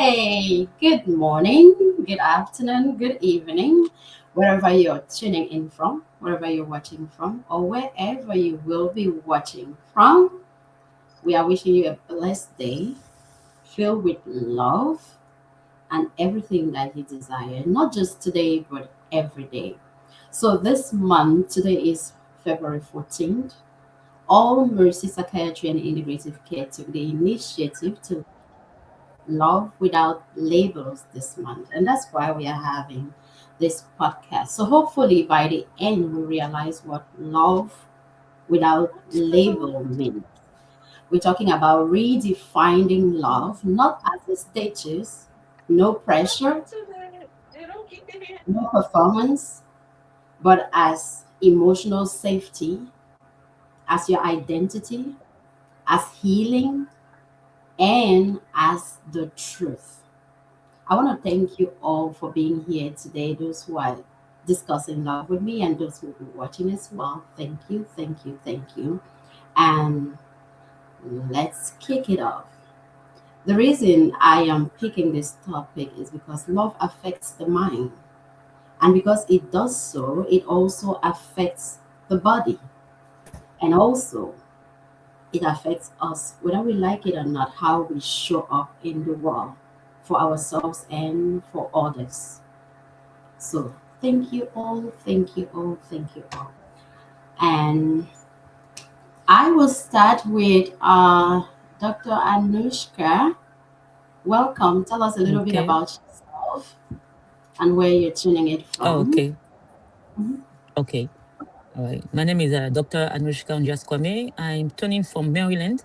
Hey, good morning, good afternoon, good evening, wherever you're tuning in from, wherever you're watching from, or wherever you will be watching from. We are wishing you a blessed day filled with love and everything that you desire, not just today, but every day. So, this month, today is February 14th. All Mercy Psychiatry and Integrative Care took the initiative to love without labels this month. And that's why we are having this podcast. So hopefully by the end, we realize what love without label means. We're talking about redefining love, not as a status, no pressure, no performance, but as emotional safety, as your identity, as healing, and as the truth. I want to thank you all for being here today, those who are discussing love with me and those who will be watching as well. Thank you, thank you, thank you. And let's kick it off. The reason I am picking this topic is because love affects the mind. And because it does so, it also affects the body. And also, it affects us, whether we like it or not, how we show up in the world for ourselves and for others. So thank you all, thank you all, thank you all. And I will start with Dr. Annouchka. Welcome. Tell us a little bit Okay. about yourself and where you're tuning it Oh, from. okay. Mhm. Okay. All right. My name is Dr. Annouchka Ondias-Kouame. I'm tuning from Maryland.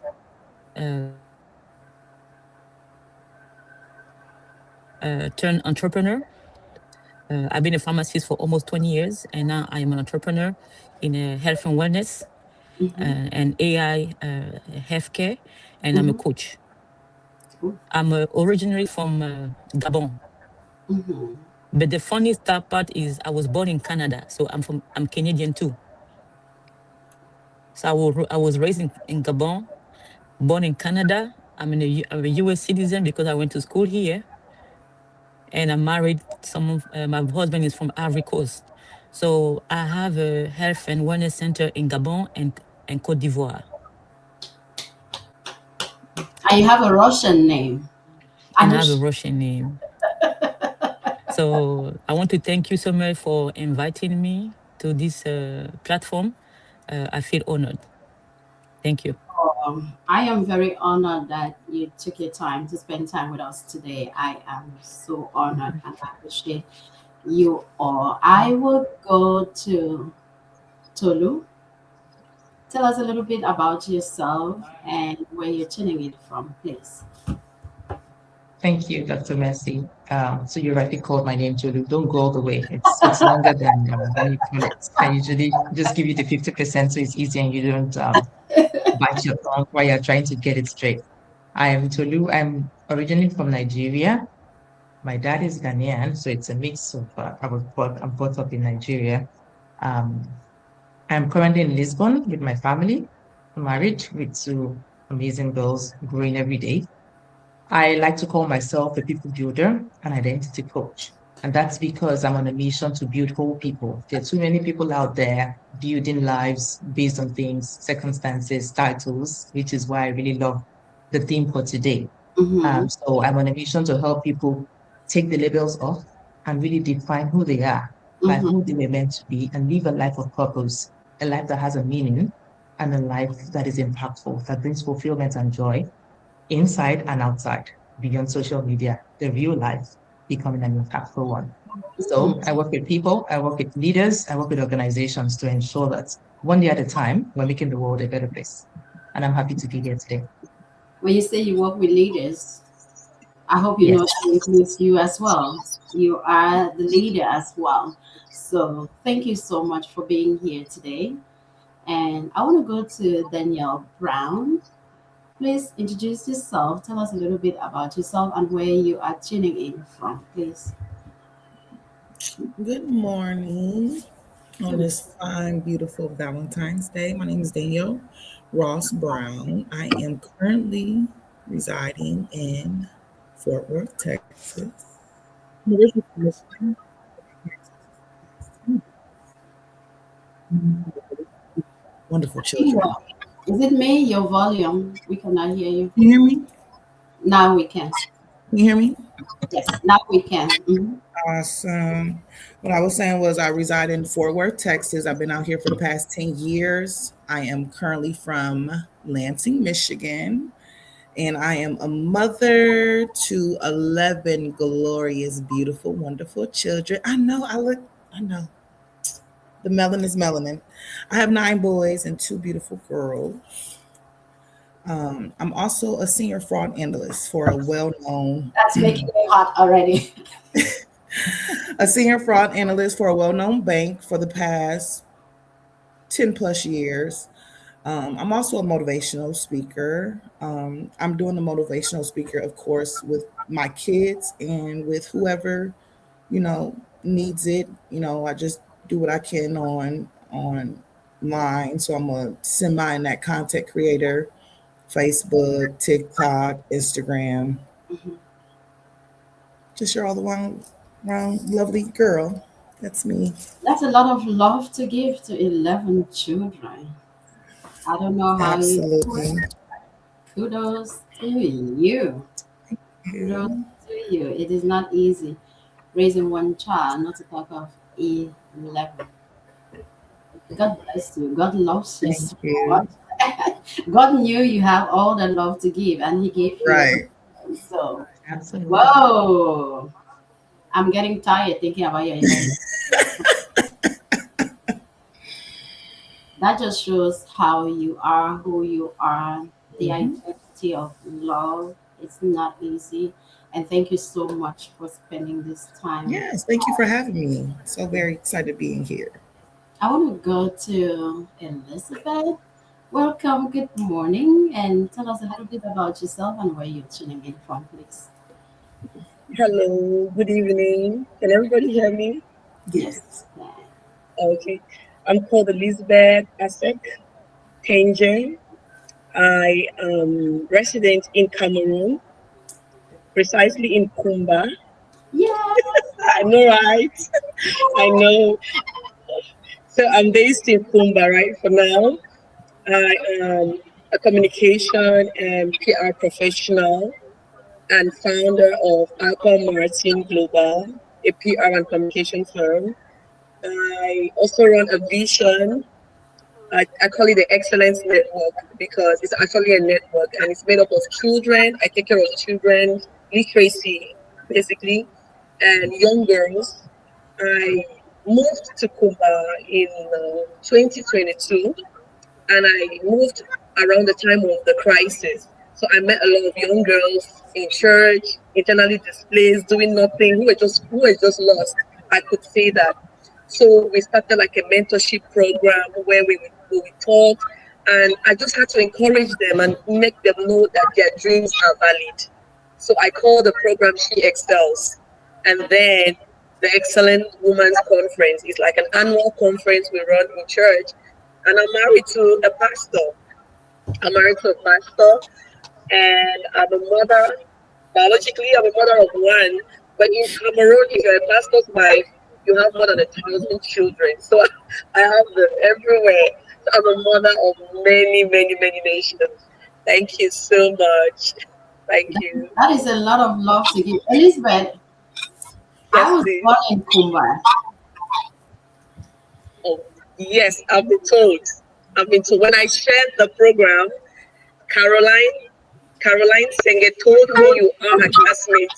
Turned entrepreneur. I've been a pharmacist for almost 20 years, and now I am an entrepreneur in health and wellness and AI healthcare, and I'm a Mhm. coach. Cool. I'm originally from Gabon, Mhm. but the funniest part is I was born in Canada, so I'm Canadian too. So I was raised in Gabon, born in Canada. I'm a US citizen because I went to school here, and I'm married. My husband is from Ivory Coast. So I have a health and wellness center in Gabon and Cote d'Ivoire, And you have a Russian name. and I have a Anush. Russian name. So I want to thank you so much for inviting me to this platform. I feel honored. Thank you. I am very honored that you took your time to spend time with us today. I am so honored and I appreciate you all. I will go to Tolu. Tell us a little bit about yourself and where you're tuning in from, please. Thank you, Dr. Mercy. So you rightly called my name, Julu. Don't go all the way. It's longer than you call it. I usually just give you the 50% so it's easy and you don't bite your tongue while you're trying to get it straight. I am Tolu. I'm originally from Nigeria. My dad is Ghanaian, so it's a mix of I'm brought up in Nigeria. Um, I'm currently in Lisbon with my family, married with two amazing girls, growing every day. I like to call myself a people builder, an identity coach. And that's because I'm on a mission to build whole people. There are too many people out there building lives based on things, circumstances, titles, which is why I really love the theme for today. Mm-hmm. So I'm on a mission to help people take the labels off and really define who they are, like who Mm-hmm. they were meant to be, and live a life of purpose, a life that has a meaning, and a life that is impactful, that brings fulfillment and joy inside and outside, beyond social media, the real life becoming an impactful one. So I work with people, I work with leaders, I work with organizations to ensure that one day at a time, we're making the world a better place. And I'm happy to be here today. When you say you work with leaders, I hope you know Yes. that includes you as well. You are the leader as well. So thank you so much for being here today. And I want to go to Danielle Brown. Please introduce yourself. Tell us a little bit about yourself and where you are tuning in from, please. Good morning on Good. this fine, beautiful Valentine's Day. My name is Danielle Ross Brown. I am currently residing in Fort Worth, Texas. University of Michigan. Wonderful children. Well, is it me? Your volume? We cannot hear you. Can you hear me? Now we can. Can you hear me? Yes, now we can. Awesome. What I was saying was I reside in Fort Worth, Texas. I've been out here for the past 10 years. I am currently from Lansing, Michigan, and I am a mother to 11 glorious, beautiful, wonderful children. I know. The melanin is melanin. I have 9 boys and 2 beautiful girls. I'm also a senior fraud analyst for a well-known That's making me hot already. a senior fraud analyst for a well-known bank for the past 10 plus years. I'm also a motivational speaker. I'm doing the motivational speaker, of course, with my kids and with whoever, needs it. I just do what I can online. So I'm a semi-net content creator, Facebook, TikTok, Instagram. Mhm. Just your all the round lovely girl. That's me. That's a lot of love to give to 11 children. I don't know how you do it. Absolutely. Kudos to you. Kudos to you. It is not easy raising one child, not to talk of 11. God bless you. God loves you Thank so much. you. God knew you have all the love to give, and He gave you Right. everything. So, Absolutely. whoa, I'm getting tired thinking about your 11. That just shows how you are, who you are, the Mhm. identity of love. It's not easy. And thank you so much for spending this time. Yes, thank you for having me. So very excited being here. I want to go to Elizabeth. Welcome, good morning, and tell us a little bit about yourself and where you're tuning in from, please. Hello, good evening. Can everybody hear me? Yes. Yes. Yeah. Okay. I'm called Elizabeth Asek Tanger. I am resident in Cameroon, precisely in Kumba. Yeah. I know, right? I know. So I'm based in Kumba right for now. I am a communication and PR professional and founder of Alpha Martin Global, a PR and communication firm. I also run a vision. I call it the Excellence Network because it's actually a network and it's made up of children. I take care of children, literacy, basically, and young girls. I moved to Kumba in 2022 and I moved around the time of the crisis. So I met a lot of young girls in church, internally displaced, doing nothing, who were just lost. I could say that. So we started like a mentorship program where we talk, and I just had to encourage them and make them know that their dreams are valid. So I call the program She Excels, and then the Excellent Women's Conference is like an annual conference we run in church, and I'm married to a pastor. I'm married to a pastor, and I'm a mother. Biologically, I'm a mother of one, but in Cameroon, if you're a pastor's wife, you have more than 1,000 children. So I have them everywhere. So I'm a mother of many, many, many nations. Thank you so much. Thank you. That is a lot of love to give. Elizabeth, I Yes, was please. born in Kumba. Oh, yes, I've been told. I've been told. When I shared the program, Caroline, Caroline Senge told me you are her classmate.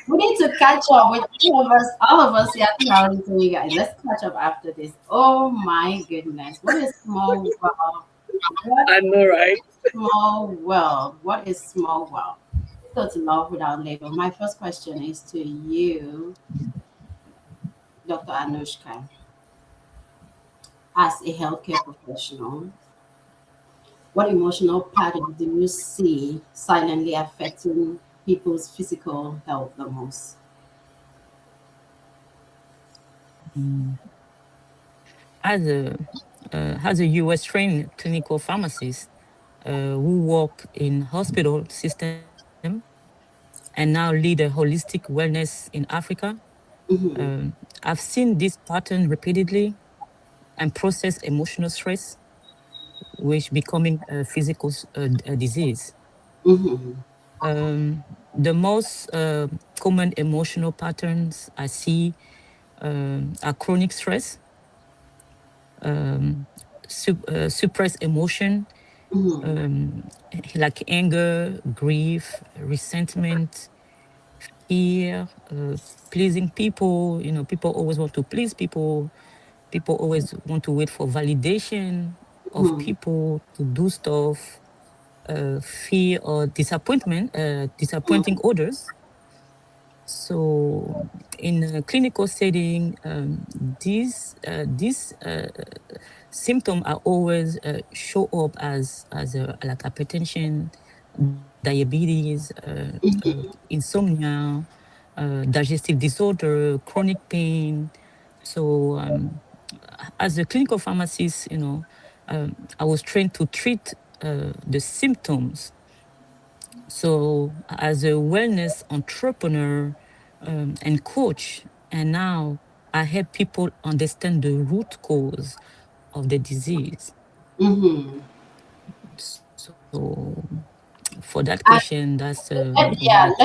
We need to catch up with all of us here. Proud to you guys. Let's catch up after this. Oh my goodness. What a small world. What I know, right? small world. What is small world? Go to love without label. My first question is to you, Dr. Annouchka. As a healthcare professional, what emotional pattern do you see silently affecting people's physical health the most? Mm. As a US trained clinical pharmacist, who work in hospital system and now lead a holistic wellness in Africa. Mm-hmm. I've seen this pattern repeatedly and process emotional stress, which becoming a physical disease. Mm-hmm. The most common emotional patterns I see are chronic stress, suppressed emotion, Mm-hmm. um, like anger, grief, resentment, fear, pleasing people. You know, people always want to please people. People always want to wait for validation of Mm-hmm. people to do stuff. Fear or disappointment, disappointing others. So, in a clinical setting, these symptoms are always show up as like hypertension, diabetes, insomnia, digestive disorder, chronic pain. So, as a clinical pharmacist, I was trained to treat the symptoms. So, as a wellness entrepreneur and coach, and now I help people understand the root cause of the disease. Mm-hmm. So, for that question, that's what I Yeah, think.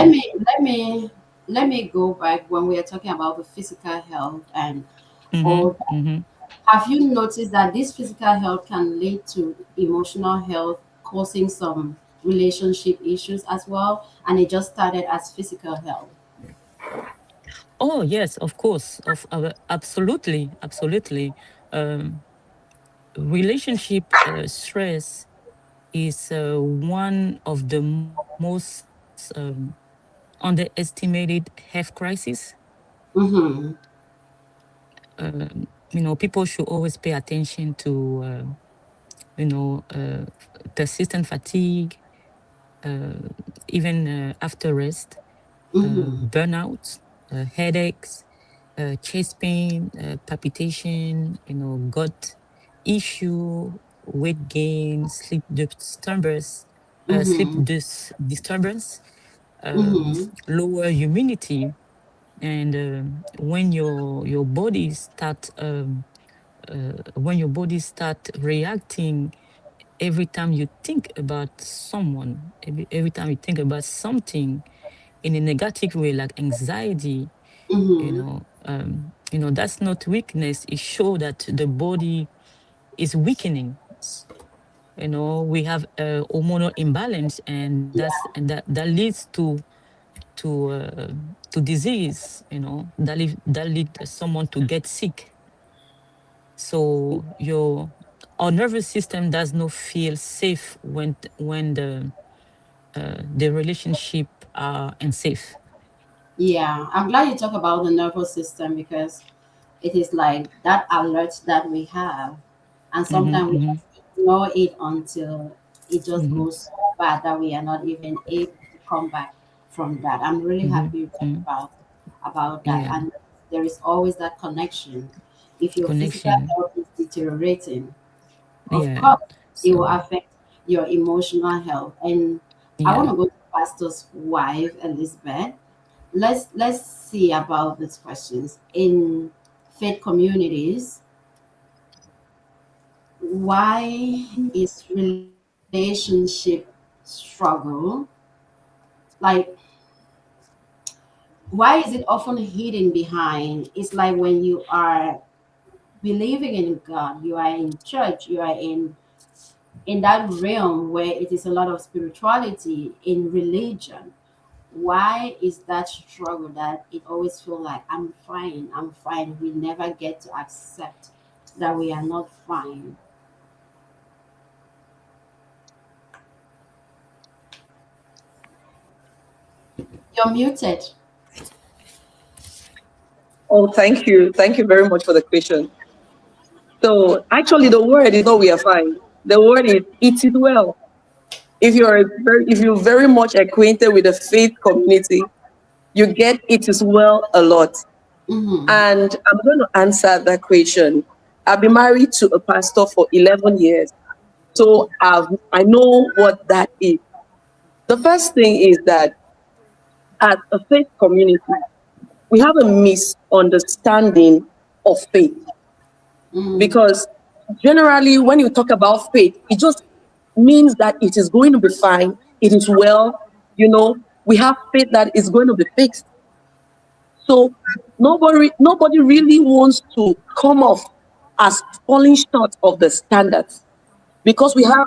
let me go back when we are talking about the physical health and Mm-hmm, all that. mm-hmm. Have you noticed that this physical health can lead to emotional health, causing some relationship issues as well? And it just started as physical health. Oh yes, of course, absolutely, absolutely. Um, Relationship stress is one of the most underestimated health crisis. Mm-hmm. People should always pay attention to, persistent fatigue, even after rest, Mm-hmm. burnout, headaches, chest pain, palpitation, gut issue, weight gain, Mm-hmm. disturbance, Mm-hmm. lower immunity, and when your body start when your body start reacting every time you think about someone, every time you think about something in a negative way, like anxiety, Mm-hmm. that's not weakness. It shows that the body is weakening. We have a hormonal imbalance, and that leads to to disease. That lead someone to get sick. So our nervous system does not feel safe when the relationship are unsafe. Yeah, I'm glad you talk about the nervous system because it is like that alert that we have, and Mm-hmm, sometimes we mm-hmm, just ignore it until it just mm-hmm, goes so bad that we are not even able to come back from that. I'm really mm-hmm, happy you talk mm-hmm. about that, Yeah, and there is always that connection. If your physical connection. health is deteriorating, of Yeah. course, it will So affect your emotional health. And I want yeah. to go to Pastor's wife, Elizabeth. Let's see about these questions in faith communities. Why is relationship struggle, like, why is it often hidden behind? It's like when you are believing in God, you are in church, you are in that realm where it is a lot of spirituality in religion. Why is that struggle that it always feel like I'm fine, we never get to accept that we are not fine? You're muted. Oh, thank you. Thank you very much for the question. So actually the word is not we are fine. The word is it is well. If you're very much acquainted with the faith community, you get it is well a lot. Mm-hmm. And I'm going to answer that question. I've been married to a pastor for 11 years. So I know what that is. The first thing is that as a faith community, we have a misunderstanding of faith, Mm. because generally when you talk about faith, it just means that it is going to be fine, it is well, we have faith that is going to be fixed. So nobody really wants to come off as falling short of the standards, because we have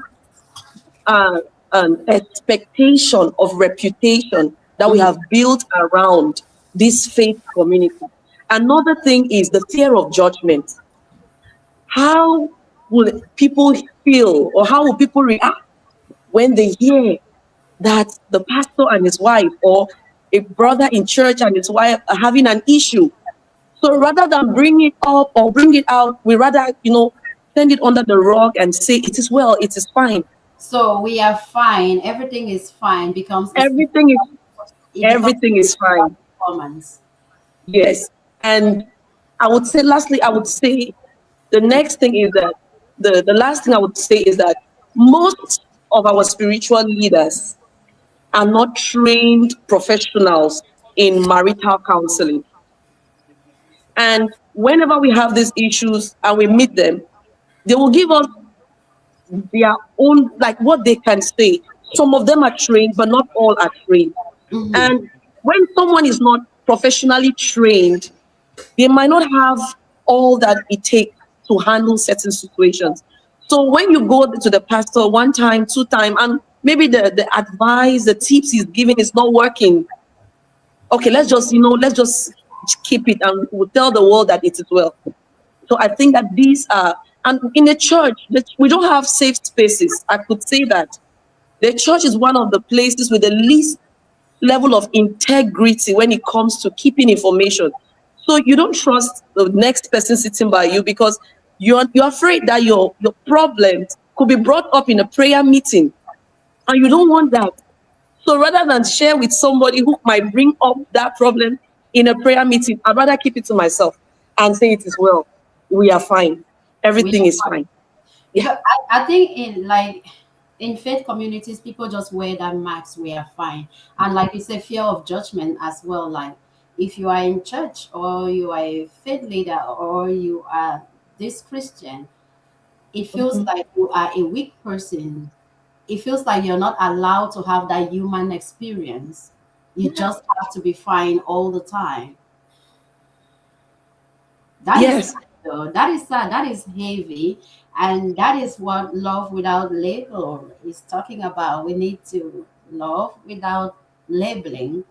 uh, an expectation of reputation that we Mm. have built around this faith community. Another thing is the fear of judgment. How will people feel, or how will people react when they hear that the pastor and his wife, or a brother in church and his wife, are having an issue? So rather than bring it up or bring it out, we rather, send it under the rug and say it is well, it is fine. So we are fine. Everything is fine. Becomes a Everything is it becomes everything is a fine. performance. Yes. And I would say, lastly, I would say the next thing is that the last thing I would say is that most of our spiritual leaders are not trained professionals in marital counseling. And whenever we have these issues and we meet them, they will give us their own, like what they can say. Some of them are trained, but not all are trained. Mm-hmm. And when someone is not professionally trained, they might not have all that it takes to handle certain situations. So when you go to the pastor one time, two time, and maybe the advice, the tips he's giving is not working, okay, let's just keep it, and we'll tell the world that it is well. So I think that these are, and in the church, we don't have safe spaces. I could say that the church is one of the places with the least level of integrity when it comes to keeping information. So you don't trust the next person sitting by you, because you're afraid that your problems could be brought up in a prayer meeting, and you don't want that. So rather than share with somebody who might bring up that problem in a prayer meeting, I'd rather keep it to myself and say it is well. We are fine. We Everything are is fine. fine. Yeah. Because I think in faith communities, people just wear that mask, we are fine. And like you said, fear of judgment as well. Like if you are in church, or you are a faith leader, or you are this Christian, it feels Mhm. like you are a weak person. It feels like you're not allowed to have that human experience. You just have to be fine all the time. That is Yes. sad, though. That is sad. That is heavy. And that is what love without label is talking about. We need to love without labeling.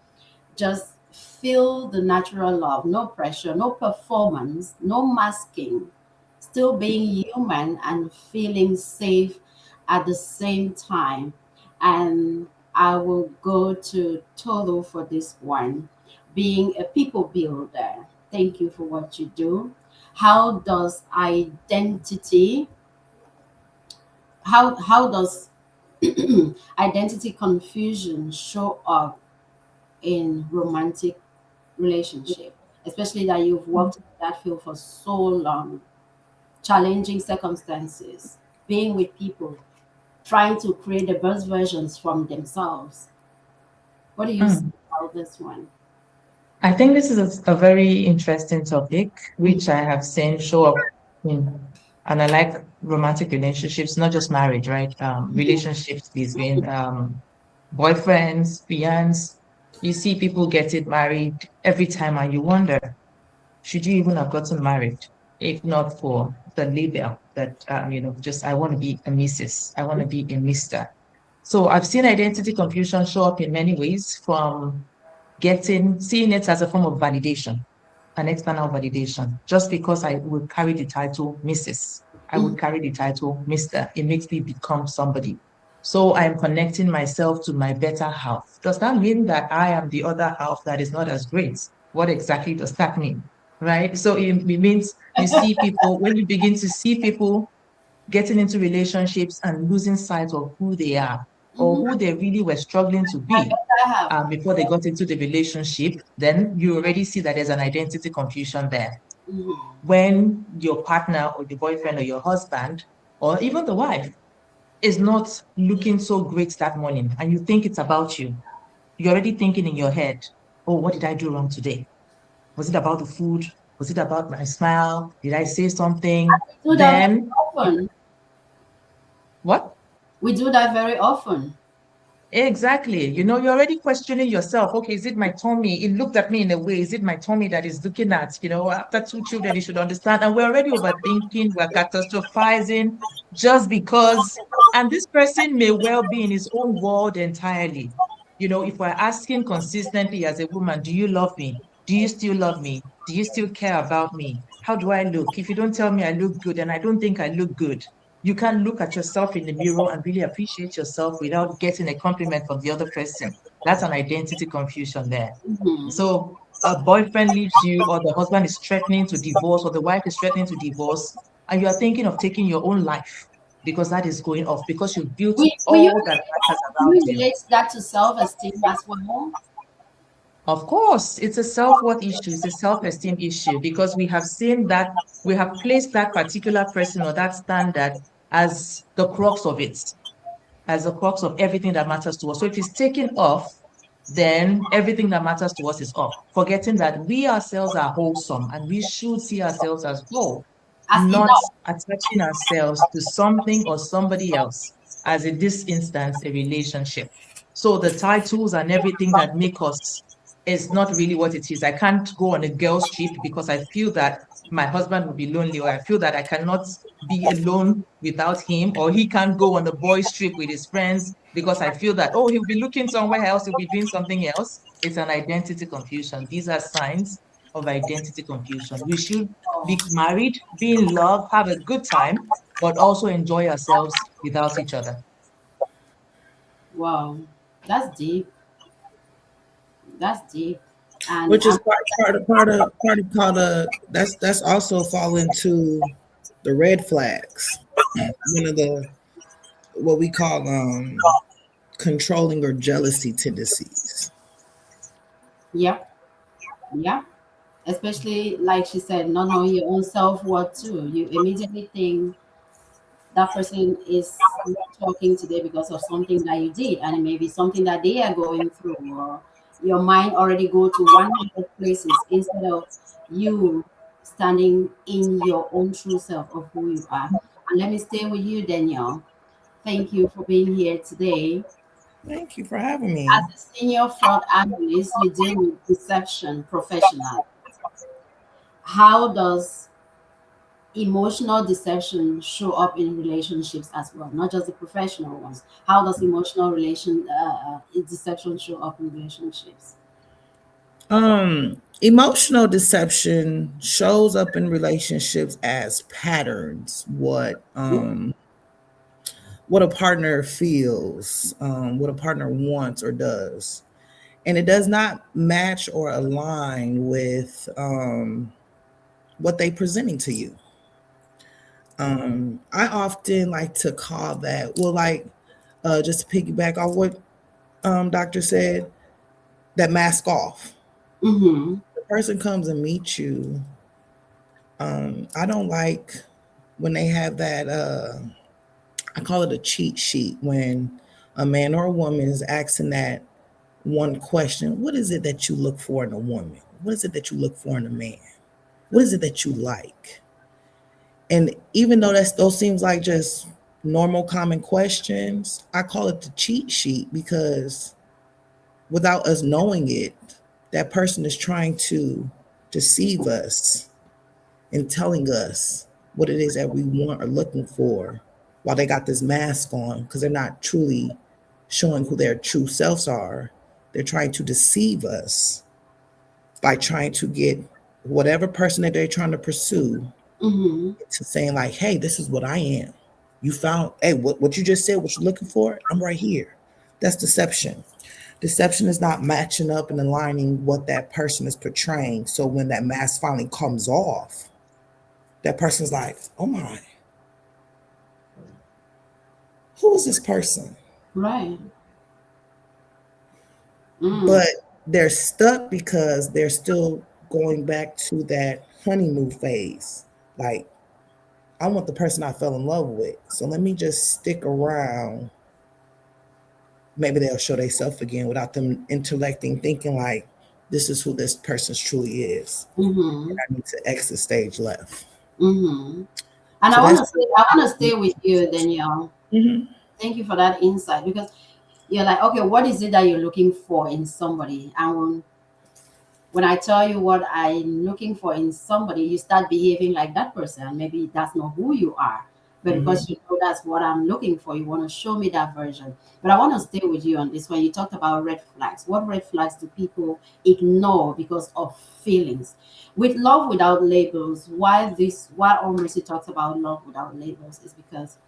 Just feel the natural love. No pressure, no performance, no masking. Still being human and feeling safe at the same time. And I will go to Tolu for this one. Being a people builder. Thank you for what you do. How does identity, how does identity confusion show up in romantic relationship, especially that you've worked in that field for so long? Challenging circumstances, being with people, trying to create the best versions from themselves. What do you say Mm. about this one? I think this is a very interesting topic, which I have seen show up in, and I like romantic relationships, not just marriage, right? Relationships between boyfriends, fiancés. You see people getting married every time, and you wonder, should you even have gotten married if not for the label that, just I want to be a Mrs., I want to be a Mr. So I've seen identity confusion show up in many ways, from seeing it as a form of validation, an external validation. Just because I would carry the title Mrs., I would Mhm. carry the title Mr., it makes me become somebody. So I'm connecting myself to my better half. Does that mean that I am the other half that is not as great? What exactly does that mean? Right? So it means you see people, when you begin to see people getting into relationships and losing sight of who they are, or Mhm. who they really were struggling to I be bet I have. before they got into the relationship, then you already see that there's an identity confusion there. Mhm. When your partner or the boyfriend or your husband, or even the wife, is not looking so great that morning and you think it's about you, you're already thinking in your head, oh, what did I do wrong today? Was it about the food? Was it about my smile? Did I say something? We do that very Then, often. what? We do that very often. Exactly. You're already questioning yourself. Okay, is it my tummy? It looked at me in a way. Is it my tummy that is looking at? After two children, you should understand. And we're already overthinking, we're catastrophizing just because. And this person may well be in his own world entirely. If we're asking consistently as a woman, do you love me? Do you still love me? Do you still care about me? How do I look? If you don't tell me I look good and I don't think I look good, you can't look at yourself in the mirror and really appreciate yourself without getting a compliment from the other person. That's an identity confusion there. Hmm. So a boyfriend leaves you, or the husband is threatening to divorce, or the wife is threatening to divorce, and you are thinking of taking your own life because that is going off, because you built Will all that matters around you you. relate that to self-esteem as well? Of course, it's a self-worth issue, it's a self-esteem issue, because we have seen that we have placed that particular person or that standard as the crux of it, as the crux of everything that matters to us. So if it's taken off, then everything that matters to us is off, forgetting that we ourselves are wholesome and we should see ourselves as whole, As not enough. attaching ourselves to something or somebody else, as in this instance, a relationship. So the titles and everything that make us is not really what it is. I can't go on a girl's trip because I feel that my husband will be lonely, or I feel that I cannot be alone without him, or he can't go on a boys' trip with his friends because I feel that, oh, he'll be looking somewhere else, he'll be doing something else. It's an identity confusion. These are signs of identity confusion. We should Oh, be married, be in love, have a good time, but also enjoy ourselves without each other. wow. That's deep. That's deep. And Which is part of that's also fall into the red flags. One of the what we call controlling or jealousy tendencies. yeah, yeah. Especially like she said, not knowing your own self-worth too. You immediately think that person is not talking today because of something that you did, and it may be something that they are going through, or your mind already go to 100 places instead of you standing in your own true self of who you are. And let me stay with you, Danielle. Thank you for being here today. Thank you for having me. As a senior fraud analyst, you deal with deception professionally. How does emotional deception show up in relationships as well, not just the professional ones? How does emotional relation deception show up in relationships? Emotional deception shows up in relationships as patterns. What a partner feels, what a partner wants or does, and it does not match or align with what they presenting to you. I often like to call that, well, like, just to piggyback off what doctor said, that mask off. Mm-hmm. The person comes and meets you. I don't like when they have that. I call it a cheat sheet when a man or a woman is asking that one question: what is it that you look for in a woman? What is it that you look for in a man? What is it that you like? And even though those seems like just normal common questions, I call it the cheat sheet because without us knowing it, that person is trying to deceive us and telling us what it is that we want or looking for while they got this mask on because they're not truly showing who their true selves are. They're trying to deceive us by trying to get whatever person that they're trying to pursue Mm-hmm. to saying like, hey, this is what I am. You found, hey, what you just said, what you're looking for, I'm right here. That's deception. Deception is not matching up and aligning what that person is portraying. So when that mask finally comes off, that person's like, oh my, who is this person? Right. Mm. But they're stuck because they're still going back to that honeymoon phase. Like, I want the person I fell in love with. So let me just stick around. Maybe they'll show themselves again without them intellecting, thinking like, this is who this person truly is. Mm-hmm. I need to exit stage left. Mm-hmm. And So that's I want to stay with you, Danielle. Mhm. Thank you for that insight because you're like, okay, what is it that you're looking for in somebody? And when I tell you what I'm looking for in somebody, you start behaving like that person. And maybe that's not who you are. But Mhm. because you know that's what I'm looking for, you want to show me that version. But I want to stay with you on this one. You talked about red flags. What red flags do people ignore because of feelings? With love without labels, why All Mercy talks about love without labels is because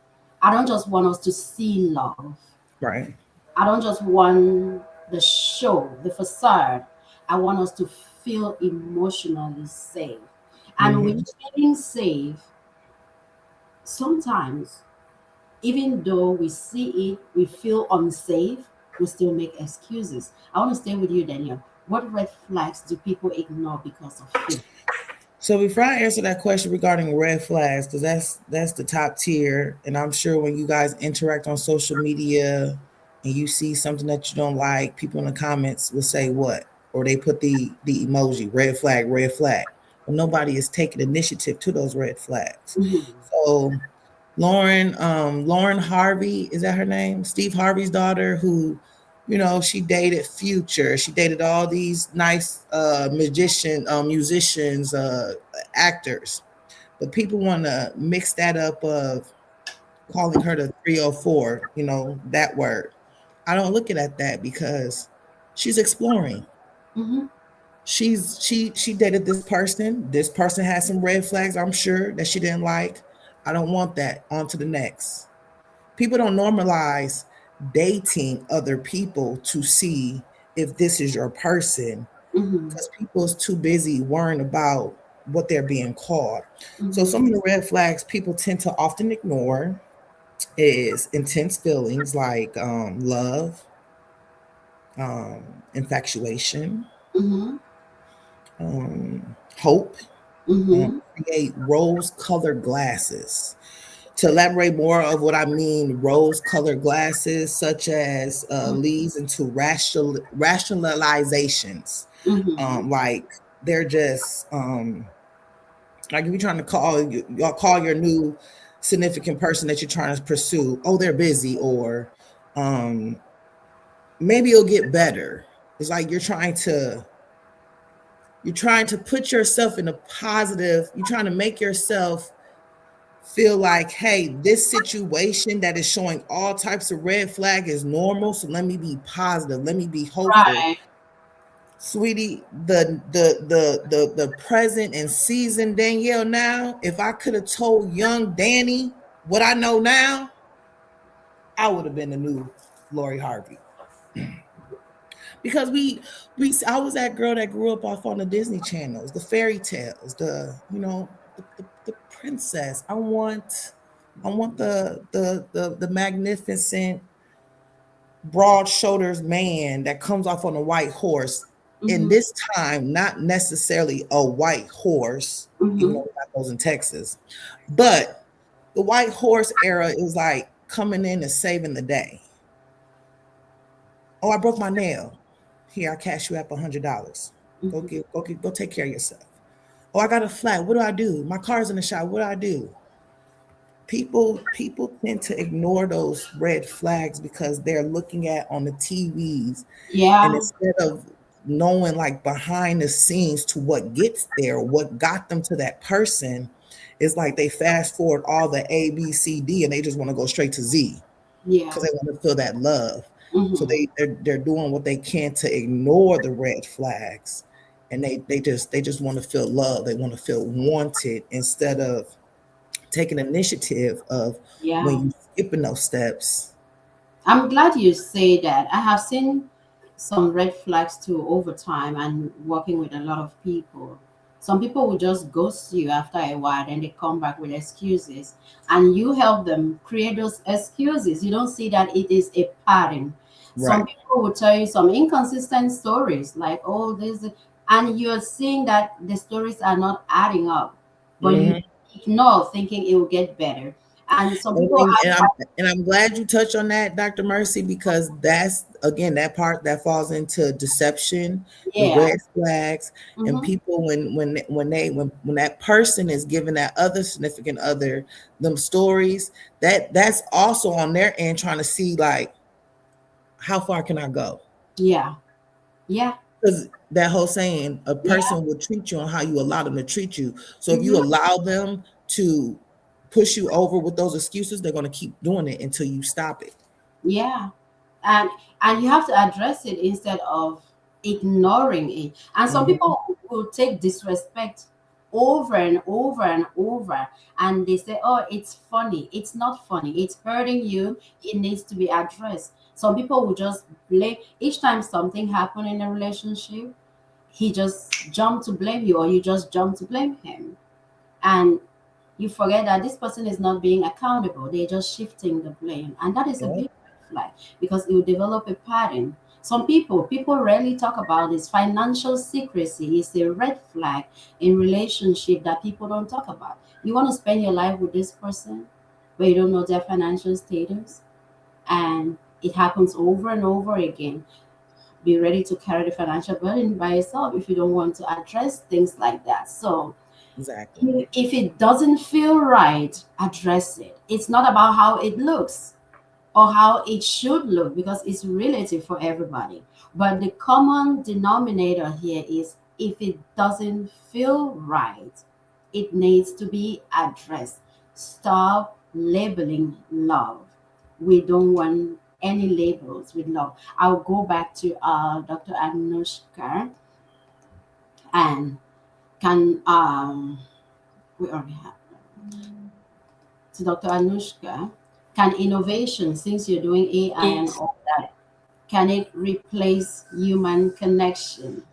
I don't just want us to see love. Right. I don't just want the show, the facade. I want us to feel emotionally safe. And with Mhm. feeling safe, sometimes, even though we see it, we feel unsafe, we still make excuses. I want to stay with you, Daniel. What red flags do people ignore because of fear? So before I answer that question regarding red flags, because that's the top tier, and I'm sure when you guys interact on social media and you see something that you don't like, people in the comments will say what, or they put the emoji red flag, red flag. But nobody is taking initiative to those red flags. Mhm. So Lauren Harvey, is that her name? Steve Harvey's daughter, who, she dated Future. She dated all these nice musicians, actors. But people want to mix that up of calling her the 304, that word. I don't look at that because she's exploring. Mhm. She dated this person. This person had some red flags, I'm sure, that she didn't like. I don't want that. On to the next. People don't normalize dating other people to see if this is your person Mhm. because people's too busy worrying about what they're being called. So Mhm. some of the red flags people tend to often ignore is intense feelings like love, um, infatuation, Mhm. um, hope, Mhm. create rose-colored glasses. To elaborate more of what I mean, rose-colored glasses, such as leads into rationalizations. Mhm. Like they're just like if you're trying to y'all call your new significant person that you're trying to pursue. Oh, they're busy, or um, maybe it'll get better. It's like you're trying to put yourself in a positive. You're trying to make yourself feel like, hey, this situation that is showing all types of red flag is normal. So let me be positive. Let me be hopeful. Right. Sweetie, the present and season Danielle now, if I could have told young Danny what I know now, I would have been the new Lori Harvey. Because I was that girl that grew up off on the Disney channels, the fairy tales, the princess. I want the magnificent broad shoulders man that comes off on a white horse. In Mhm. this time, not necessarily a white horse, even Mhm. though we got those in Texas, but the white horse era is like coming in and saving the day. Oh, I broke my nail. Here, I cash you up $100. Mhm. Go take care of yourself. Oh, I got a flat. What do I do? My car's in the shop. What do I do? People tend to ignore those red flags because they're looking at on the TVs, and Yeah. instead of knowing like behind the scenes to what gets there, what got them to that person, it's like they fast forward all the A, B, C, D, and they just want to go straight to Z Yeah. because they want to feel that love. So Mhm. they're doing what they can to ignore the red flags, and they just want to feel love. They want to feel wanted instead of taking initiative of when Yeah. you skipping those steps. I'm glad you say that. I have seen some red flags too over time and working with a lot of people. Some people will just ghost you after a while and they come back with excuses and you help them create those excuses. You don't see that it is a pattern. Right. Some people will tell you some inconsistent stories like, oh, this, and you're seeing that the stories are not adding up, but you Hmm. keep ignore thinking it will get better. And some And, people and, are and I'm and I'm glad you touched on that, Dr. Mercy, because that's again that part that falls into deception, the yeah. red flags, and Mm-hmm. people when that person is giving that other significant other them stories, that's also on their end trying to see like how far can I go? Yeah. Yeah. Because that whole saying, a Yeah. person will treat you on how you allow them to treat you. So if you Mm-hmm. allow them to push you over with those excuses, they're going to keep doing it until you stop it. Yeah. and and you have to address it instead of ignoring it. And some Mhm. people will take disrespect over and over and over, and they say, oh, it's funny. It's not funny, it's hurting you, it needs to be addressed. Some people will just blame each time something happened in a relationship. He just jump to blame you, or you just jump to blame him, and you forget that this person is not being accountable. They're just shifting the blame. And that is a Yeah, big red flag, because it will develop a pattern. Some people rarely talk about this. Financial secrecy is a red flag in relationship that people don't talk about. You want to spend your life with this person, but you don't know their financial status. And it happens over and over again. Be ready to carry the financial burden by yourself if you don't want to address things like that. So exactly. if it doesn't feel right, address it. It's not about how it looks or how it should look, because it's relative for everybody. But the common denominator here is, if it doesn't feel right, it needs to be addressed. Stop labeling love. We don't want any labels with love. I'll go back to Dr. Annouchka, and can we already have to Dr. Annouchka. Can innovation, since you're doing AI and Yes. all that, can it replace human connection?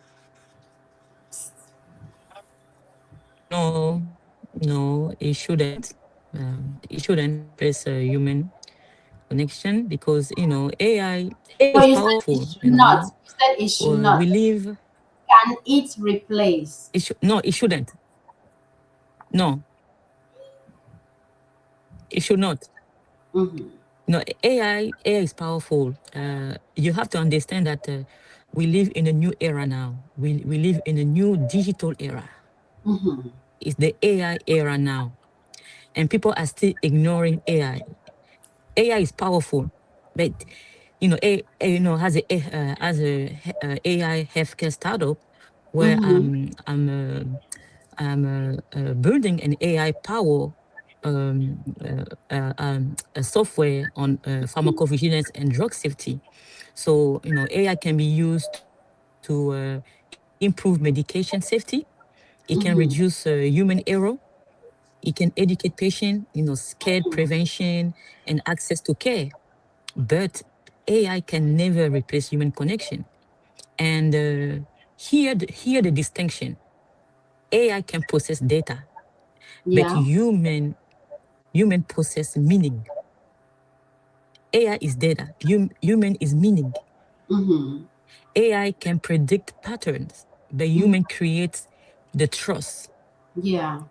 No, no, it shouldn't. It shouldn't replace a human connection because AI No, is you said it powerful. should not. You said it should We not. live. Can it replace? No, it shouldn't. No, it should not. Mm-hmm. No, AI is powerful. You have to understand that we live in a new era now. We live in a new digital era. Mm-hmm. It's the AI era now, and people are still ignoring AI. AI is powerful, but as AI healthcare startup where Mm-hmm. I'm building an AI power a software on pharmacovigilance and drug safety. So AI can be used to improve medication safety. It can reduce Mm-hmm. human error. It can educate patients, scared prevention and access to care. But AI can never replace human connection. And here the distinction: AI can process data, but Yeah. human process meaning. AI is data. Human is meaning. Mm-hmm. AI can predict patterns, but Mm-hmm. human creates the trust. Yeah.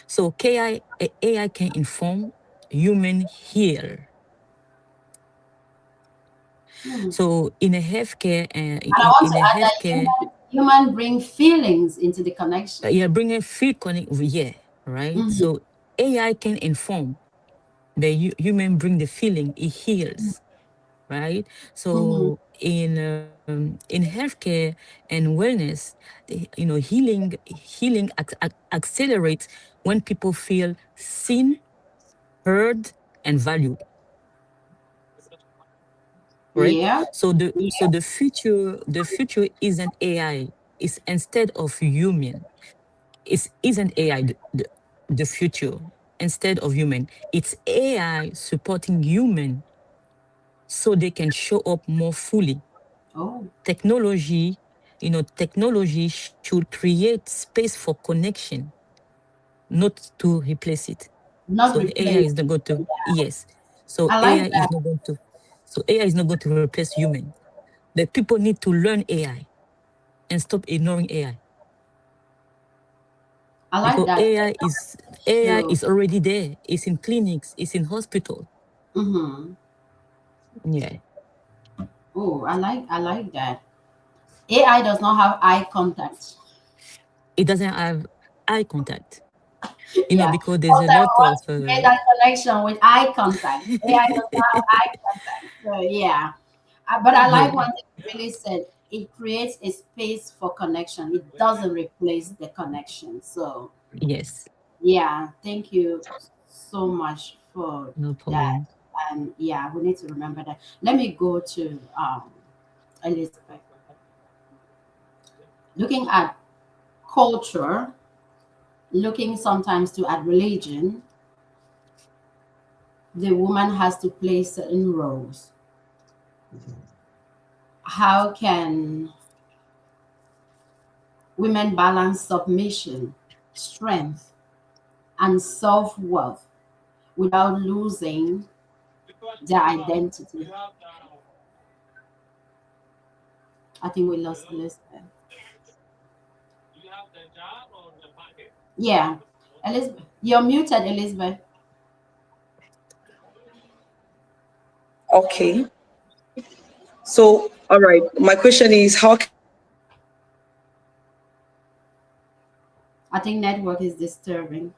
So AI can inform, human heal. Hmm. So in a healthcare, And I want in to a add that healthcare, human bring feelings into the connection. yeah, bring a feel connect. Yeah, right. Mm-hmm. So AI can inform, but human bring the feeling. It heals, right? Mm-hmm. So in healthcare and wellness, healing accelerates when people feel seen, heard, and valued. Correct. Yeah. So the future isn't AI. It's instead of human. Isn't AI the future instead of human. It's AI supporting human so they can show up more fully. Oh, Technology should create space for connection, not to replace it. not So AI replace. is not going to, yes. So I like AI is that. not going to, so AI is not going to replace human. The people need to learn AI and stop ignoring AI. I like because that AI too. is already there. It's in clinics, it's in hospital. Mm-hmm. Yeah. Oh, I like that. AI does not have eye contact. It doesn't have eye contact. Yeah. Because there's a Sometimes lot we of want to create that connection with eye contact. AI does not have eye contact. So yeah. But I like yeah. one thing you really said. It creates a space for connection. It doesn't replace the connection. So Yes. yeah, thank you so much for No that. problem. And yeah, we need to remember that. Let me go to Elizabeth. Looking at culture, looking sometimes to at religion, the woman has to play certain roles. How can women balance submission, strength, and self worth without losing their identity? I think we lost Elizabeth. Yeah, Elizabeth, you're muted, Elizabeth. Okay. So, all right. My question is, how can I think network is disturbing.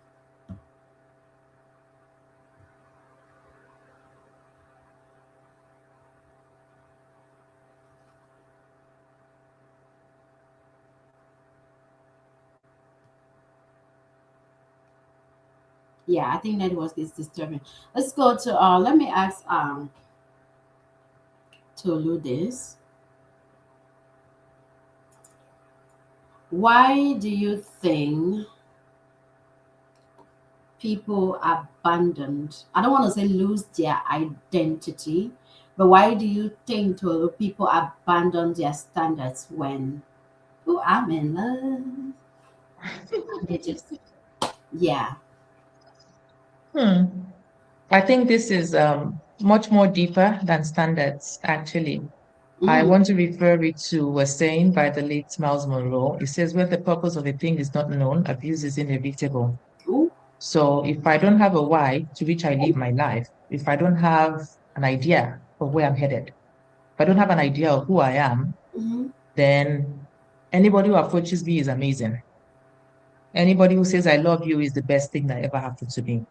Yeah, I think network is disturbing. Let's go to let me ask Tolu this. Why do you think people abandoned, I don't want to say lose their identity, but why do you think Tolu, people abandon their standards when, oh, I'm in love? They just, yeah. Hmm. I think this is much more deeper than standards, actually. I Mm-hmm. want to refer it to a saying by the late Miles Monroe. It says, where the purpose of a thing is not known, abuse is inevitable. Ooh, So if I don't have a why to which I live my life, if I don't have an idea of where I'm headed, if I don't have an idea of who I am, mm-hmm. then anybody who approaches me is amazing. Anybody who says I love you is the best thing that ever happened to me.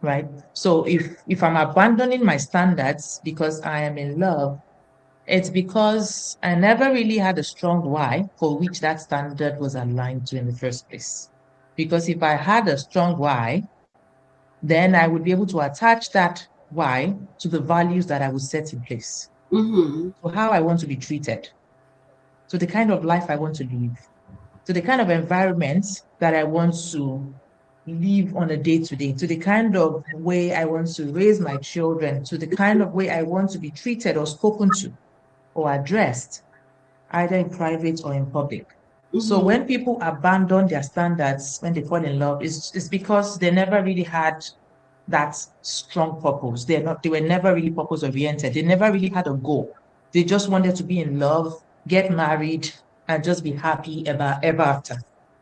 Right. So if I'm abandoning my standards because I am in love, it's because I never really had a strong why for which that standard was aligned to in the first place. Because if I had a strong why, then I would be able to attach that why to the values that I would set in place, Mm-hmm. to how I want to be treated, to the kind of life I want to live, to the kind of environment that I want to live on a day to day, to the kind of way I want to raise my children, to the kind of way I want to be treated or spoken to or addressed, either in private or in public. So Mm-hmm. when people abandon their standards when they fall in love, it's because they never really had that strong purpose. They were never really purpose oriented. They never really had a goal. They just wanted to be in love, get married, and just be happy ever after.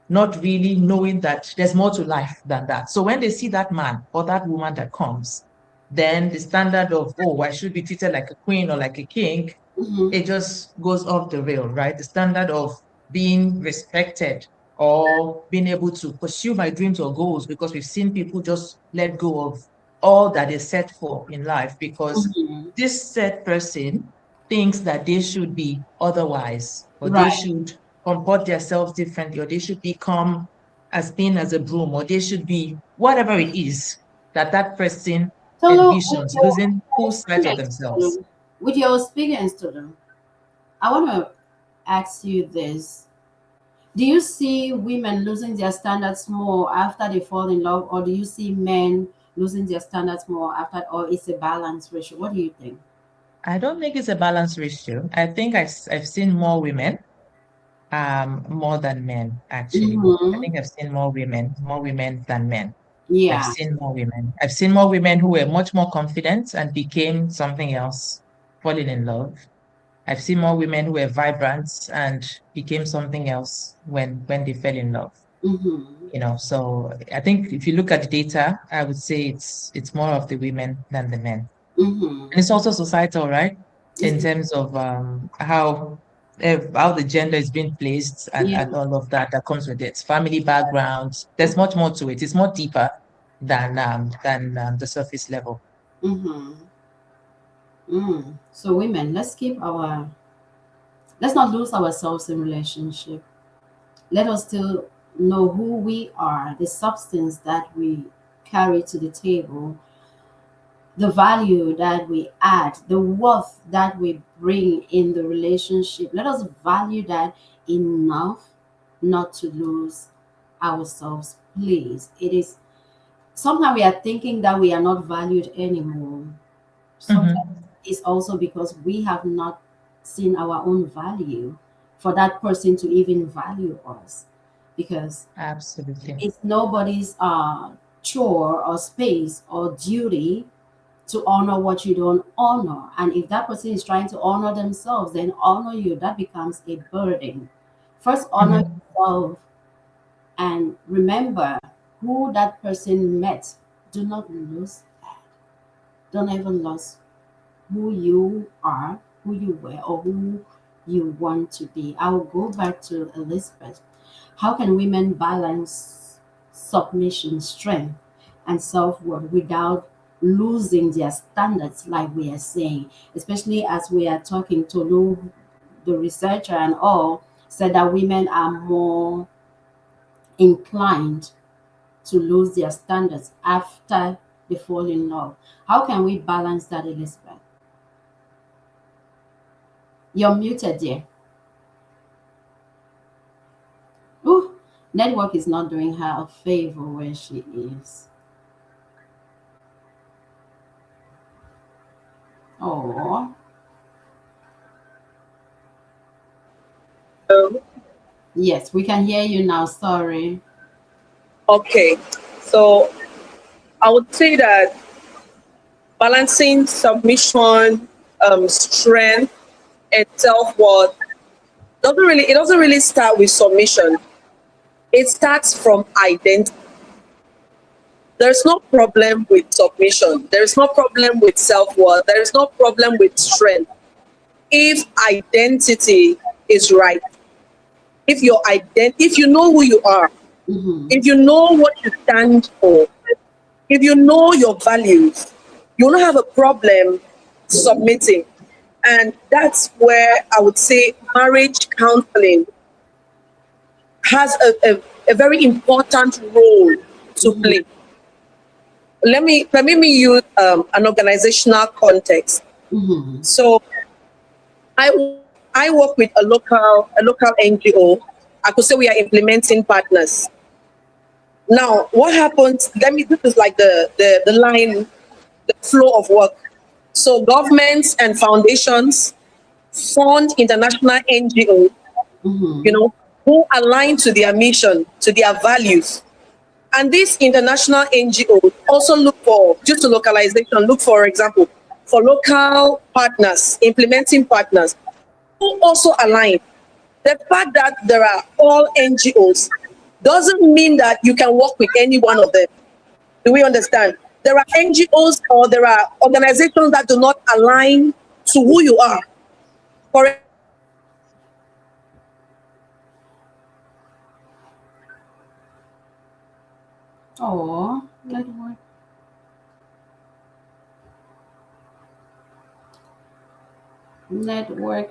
Not really knowing that there's more to life than that. So when they see that man or that woman that comes, then the standard of, oh, I should be treated like a queen or like a king, Mm-hmm. it just goes off the rail, right? The standard of being respected or being able to pursue my dreams or goals, because we've seen people just let go of all that is set for in life because Mm-hmm. this said person thinks that they should be otherwise, or they Right. should comport themselves differently, or they should become as thin as a broom, or they should be whatever it is that that person Tolu, envisions, losing full sight of experience, themselves. Tolu, with your experience, Tolu, I want to ask you this. Do you see women losing their standards more after they fall in love, or do you see men losing their standards more after, or it's a balance ratio? What do you think? I don't think it's a balanced ratio. I think I've seen more women, more than men, actually. I Mm-hmm. think I've seen more women than men. I've Yeah. seen more women. I've seen more women who were much more confident and became something else, falling in love. I've seen more women who were vibrant and became something else when they fell in love. So I think if you look at the data, I would say it's more of the women than the men. And it's also societal, right? In terms of how the gender is being placed and, Yeah. and all of that comes with it. Family backgrounds. There's much more to it. It's more deeper than the surface level. Mm-hmm. So women, let's not lose ourselves in relationship. Let us still know who we are, the substance that we carry to the table, the value that we add, the worth that we bring in the relationship. Let us value that enough not to lose ourselves, please. It is sometimes we are thinking that we are not valued anymore. Sometimes Mm-hmm. it's also because we have not seen our own value for that person to even value us, because Absolutely. it's nobody's chore or space or duty to honor what you don't honor. And if that person is trying to honor themselves, then honor you, that becomes a burden. First, honor Mm-hmm. yourself and remember who that person met. Do not lose that. Don't ever lose who you are, who you were, or who you want to be. I will go back to Elizabeth. How can women balance submission, strength, and self worth without losing their standards, like we are saying? Especially as we are talking to Lu, the researcher, and all said that women are more inclined to lose their standards after they fall in love. How can we balance that, Elizabeth? You're muted, dear. Ooh, network is not doing her a favor where she is. Oh, Um, yes, we can hear you now. Sorry. okay, so I would say that balancing submission, strength, and self worth doesn't really start with submission. It starts from identity. There's no problem with submission. There is no problem with self worth. There is no problem with strength. If identity is right, if you know who you are, Mm-hmm. if you know what you stand for, if you know your values, you won't have a problem submitting. And that's where I would say marriage counseling has a very important role to Mm-hmm. play. Let me use an organizational context. Mm-hmm. So I work with a local NGO. I could say we are implementing partners. Now, what happens? This is like the line, the flow of work. So governments and foundations fund international NGOs, Mm-hmm. who align to their mission, to their values. And these international NGOs also look for, due to localization, look for example, for local partners, implementing partners who also align. The fact that there are all NGOs doesn't mean that you can work with any one of them. Do we understand? There are NGOs or there are organizations that do not align to who you are. For Oh, network.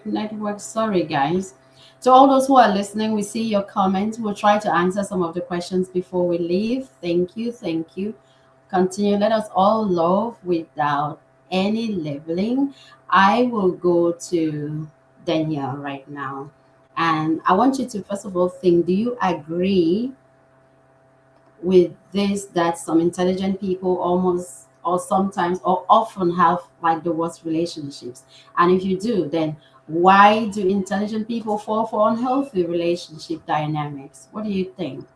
Network. Sorry, guys. To all those who are listening, we see your comments. We'll try to answer some of the questions before we leave. Thank you. Thank you. Continue. Let us all love without any labeling. I will go to Danielle right now. And I want you to first of all think, do you agree with this that some intelligent people almost or sometimes or often have like the worst relationships? And if you do, then why do intelligent people fall for unhealthy relationship dynamics? What do you think?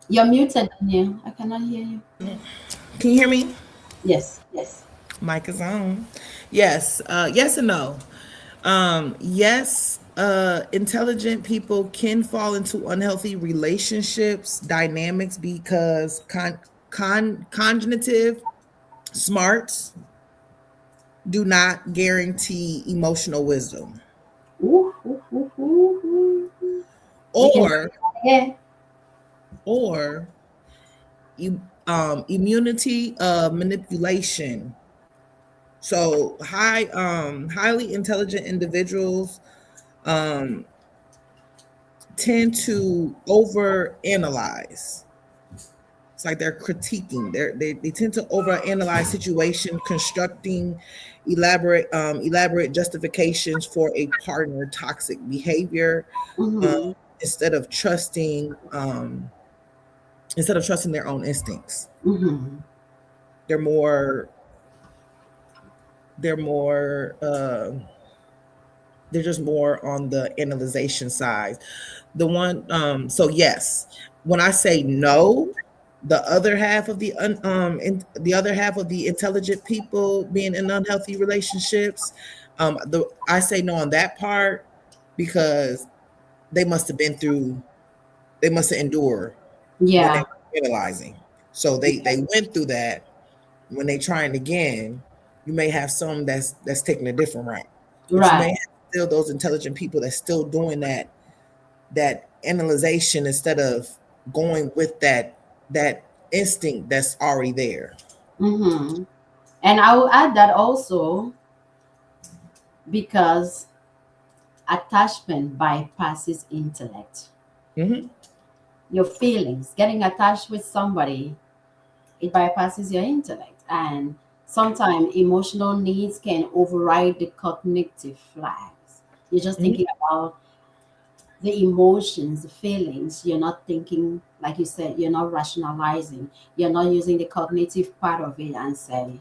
You're muted, Danielle. I cannot hear you. Can you hear me? Yes, yes. Mic is on. Yes, yes and no. Yes, intelligent people can fall into unhealthy relationships dynamics because cognitive smarts do not guarantee emotional wisdom Ooh, ooh, ooh, ooh, ooh. You can or yeah. or immunity manipulation. So highly intelligent individuals tend to over analyze. It's like they're critiquing. They tend to overanalyze situation, constructing elaborate justifications for a partner toxic behavior um, Mm-hmm. instead of trusting their own instincts. Mm-hmm. They're more they're more they're just more on the analyzation side. The one so yes, when I say no, the other half of the other half of the intelligent people being in unhealthy relationships, the I say no on that part because they must have been through they must have endured what they Yeah. were realizing. So they went through that. When they trying again, you may have some that's taking a different route, but you may Right. have still those intelligent people that's still doing that analyzation instead of going with that instinct that's already there. Mm-hmm. And I will add that also because attachment bypasses intellect. Hmm. Your feelings, getting attached with somebody, it bypasses your intellect. And sometimes emotional needs can override the cognitive flags. You're just Hmm. thinking about the emotions, the feelings. You're not thinking, like you said, you're not rationalizing. You're not using the cognitive part of it and say,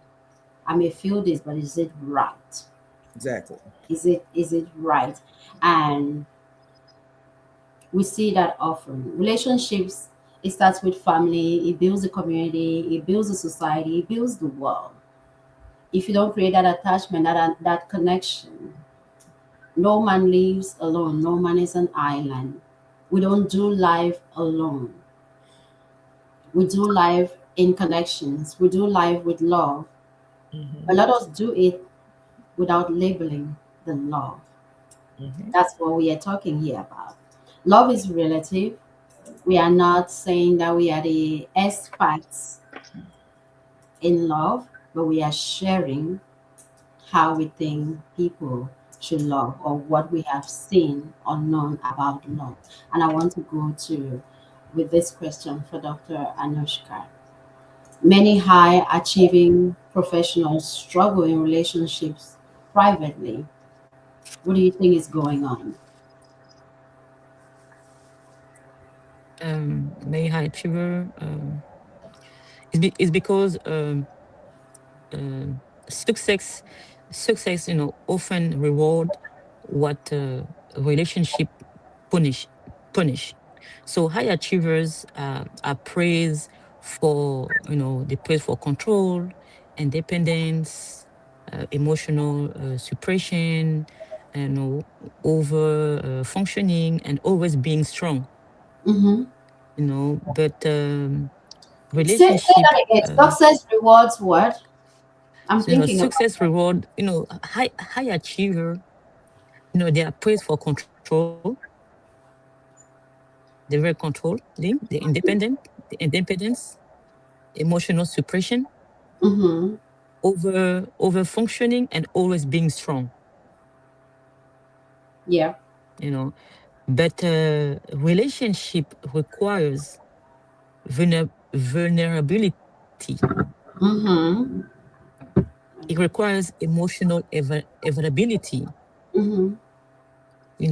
I may feel this, but is it right? Exactly. Is it right? And we see that often. Relationships, it starts with family, it builds the community, it builds the society, it builds the world. If you don't create that attachment, that connection, no man lives alone. No man is an island. We don't do life alone. We do life in connections. We do life with love. But Hmm. let us do it without labeling the love. Hmm. That's what we are talking here about. Love is relative. We are not saying that we are the experts in love, but we are sharing how we think people should love or what we have seen or known about love. And I want to go to with this question for Dr. Annouchka. Many high achieving professionals struggle in relationships privately. What do you think is going on? May high achiever. It's because success often reward what relationship punish. So high achievers are praised for they praise for control, independence, emotional suppression, over functioning and always being strong. Mm-hmm. But Say relationship that again. Success rewards what? I'm so thinking about success reward, high achiever, they are praised for control. They're very controlling, they're independent, the independence, emotional suppression, Mm-hmm. over functioning and always being strong, Yeah. you know. But relationship requires vulnerability. Mm-hmm. It requires emotional availability. Mm-hmm. We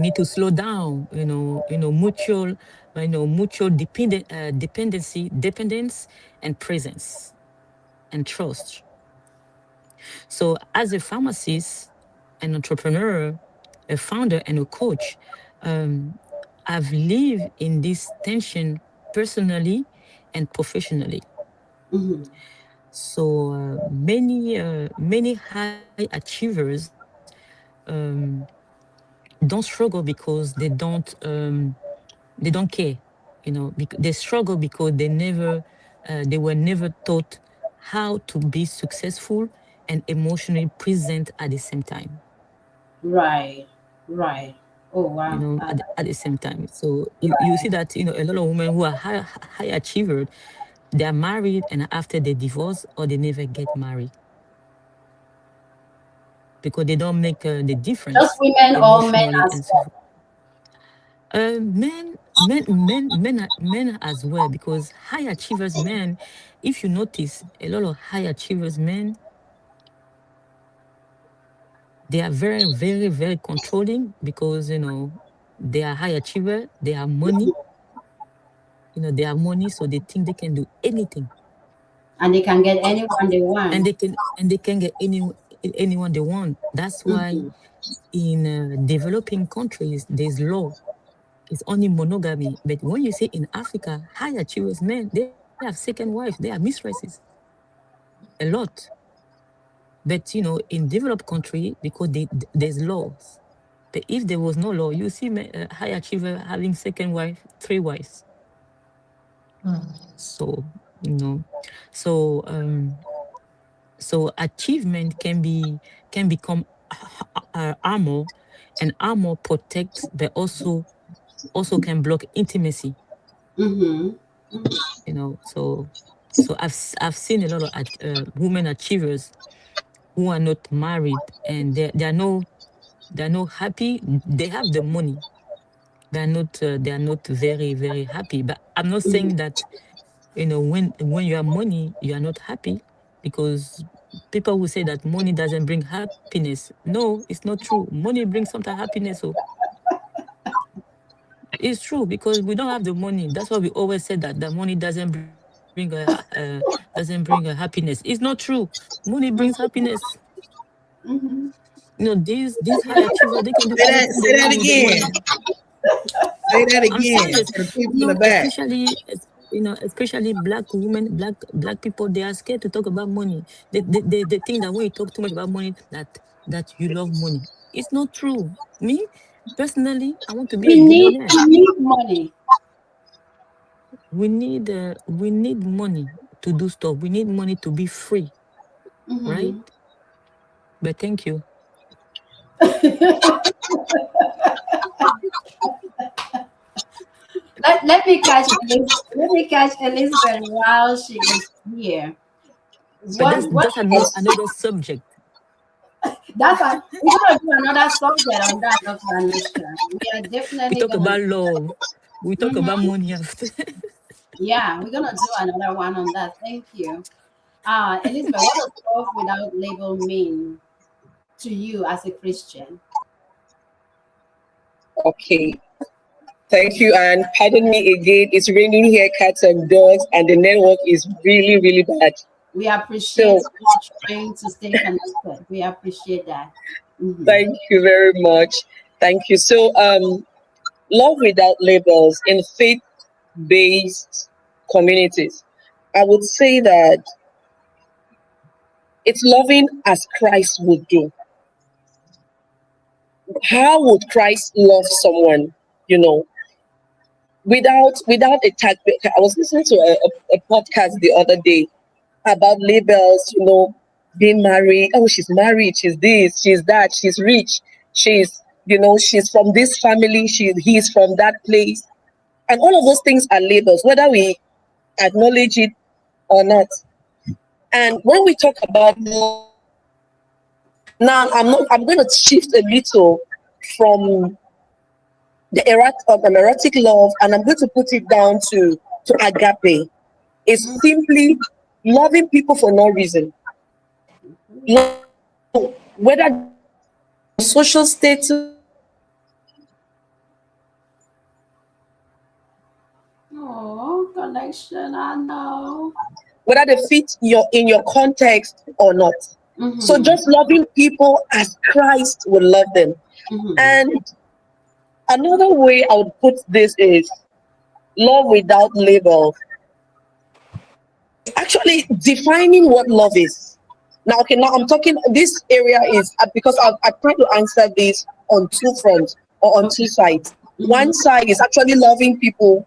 need to slow down. Mutual dependence and presence and trust. So, as a pharmacist, an entrepreneur, a founder, and a coach, um, I've lived in this tension personally and professionally. Mm-hmm. So many high achievers um, don't struggle because they don't care, they struggle because they were never taught how to be successful and emotionally present at the same time. Right. Right. Oh wow. At the same time. So you see that a lot of women who are high achievers, they are married and after they divorce or they never get married because they don't make the Just difference women or men emotionally as and so well. forth. Men as well, because high achievers men, if you notice, a lot of high achievers men, they are very, very, very controlling because they are high achiever, they have money, so they think they can do anything, And they can get anyone they want. and they can get anyone they want. That's why Mm-hmm. in developing countries there's law. It's only monogamy. But when you say in Africa, high achievers men, they have second wife, they have mistresses, a lot. But in developed country, because there's laws. But if there was no law, you see high achiever having second wife, three wives. So you know, so achievement can become armor, and armor protects, but also can block intimacy. Mm-hmm. So I've seen a lot of women achievers who are not married, and they're not happy. They have the money. They are not very, very happy. But I'm not saying that when you have money you are not happy, because people will say that money doesn't bring happiness. No, it's not true. Money brings sometimes happiness. So it's true, because we don't have the money. That's why we always say that the money doesn't bring a happiness. It's not true. Money brings happiness. Mm-hmm. These high achievers, they can do anything they Say that want with the again. money. Say that I'm again serious. for the people in the back. Especially black people, they are scared to talk about money. They think that when you talk too much about money, that you love money. It's not true. Me, personally, I want to be a billionaire. We need money. We need money to do stuff. We need money to be free, right? Mm-hmm. But thank you. Let me catch Elizabeth while she is here. But that's Is another subject. that's a we're gonna do another subject on that, Dr. Annouchka. We are We definitely talk gonna about love. We talk about Mhm. money after. Yeah, we're gonna do another one on that. Thank you. Elizabeth, what does love without label mean to you as a Christian? Okay. Thank you. And pardon me again. It's raining here, cats and dogs, and the network is really, really bad. We So appreciate you trying to stay connected. We appreciate that. Hmm. thank you very much. Thank you. So love without labels in faith-based communities. I would say that it's loving as Christ would do. How would Christ love someone, you know, without a tag? I was listening to a podcast the other day about labels, being married. Oh, she's married, she's this, she's that, she's rich, she's from this family, he's from that place. And all of those things are labels, whether we acknowledge it or not. And when we talk about love, now I'm going to shift a little from the erotic love, and I'm going to put it down to agape. It's simply loving people for no reason. Whether social status, Oh, connection, I know. whether they fit in your context or not. So Mm-hmm. just loving people as Christ would love them. Mm-hmm. And another way I would put this is love without label actually defining what love is. Now, okay, now I'm talking, this area is because I try to answer this on two fronts or on two Okay. sides. One Mm-hmm. side is actually loving people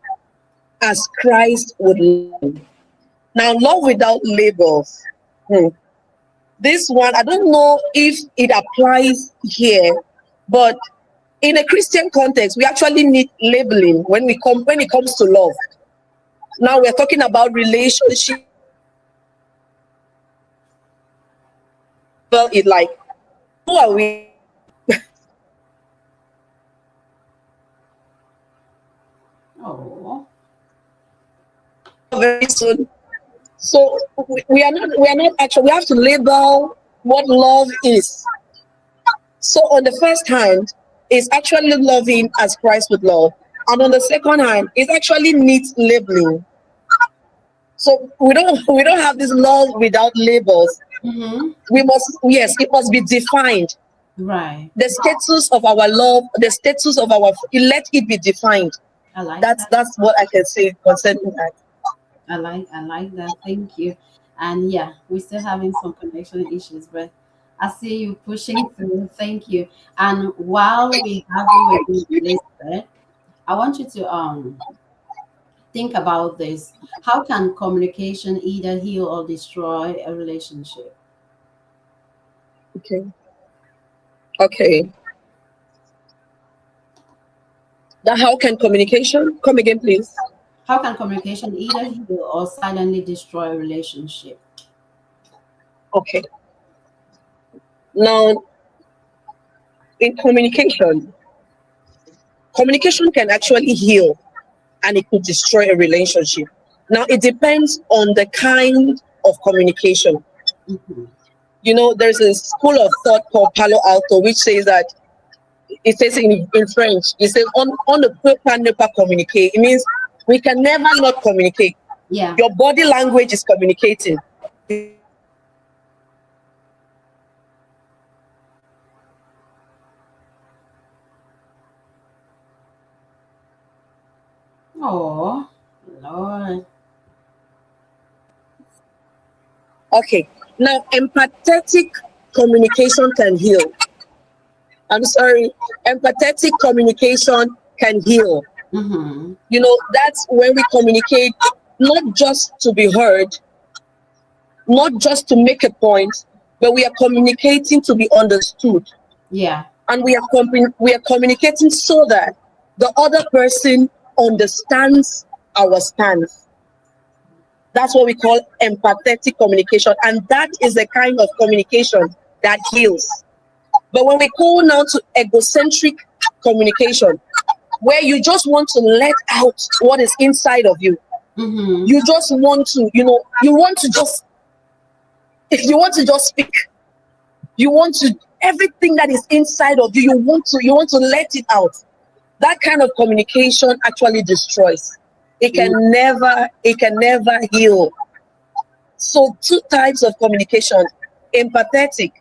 as Christ would love them. Now, love without labels. Hmm. This one, I don't know if it applies here, but in a Christian context, we actually need labeling when it comes to love. Now we're talking about relationship. Well, it like, who are we? Oh. Very soon. So we are not actually, we have to label what love is. So on the first hand, it's actually loving as Christ would love. And on the second hand, it actually needs labeling. So we don't have this love without labels. Mm-hmm. We must, yes, it must be defined. Right. The status of our love, the status of our, let it be defined. I like That's that. that's what I can say concerning that. I like that. Thank you. And yeah, we're still having some connection issues, but I see you pushing through. Thank you. And while we have you again, Elizabeth, I want you to think about this. How can communication either heal or destroy a relationship? Okay. Okay. Now, how can communication come again, please? How can communication either heal or silently destroy a relationship? Okay. Now, in communication, communication can actually heal and it could destroy a relationship. Now, it depends on the kind of communication. Mhm. There's a school of thought called Palo Alto, which says that, it says in French, it says, on ne peut pas ne pas communiquer. It means we can never not communicate. Yeah. Your body language is communicating. Oh, Lord. Okay. Now, empathetic communication can heal. I'm sorry. Empathetic communication can heal. Mm-hmm. That's when we communicate not just to be heard, not just to make a point, but we are communicating to be understood. Yeah. And we are communicating so that the other person understands our stance. That's what we call empathetic communication. And that is the kind of communication that heals. But when we go now to egocentric communication, where you just want to let out what is inside of you, Mm-hmm. you just want to, you want to just, you want to just speak. You want to, everything that is inside of you, you want to let it out. That kind of communication actually destroys. It can never heal. So two types of communication. Empathetic.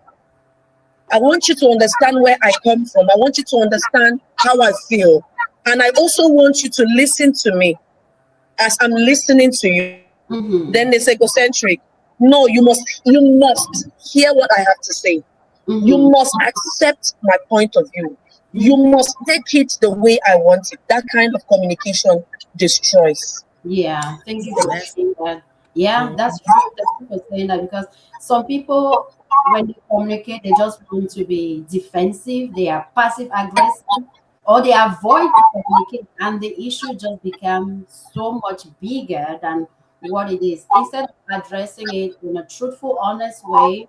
I want you to understand where I come from. I want you to understand how I feel. And I also want you to listen to me as I'm listening to you. Mm-hmm. Then there's egocentric. No, you must hear what I have to say. You Mm-hmm. must accept my point of view. You must take it the way I want it. That kind of communication destroys. Yeah, thank you for saying that. Yeah, Yeah. that's true. Thank you for saying that because some people, when they communicate, they just want to be defensive, they are passive aggressive, or they avoid to communicate, and the issue just becomes so much bigger than what it is. Instead of addressing it in a truthful, honest way,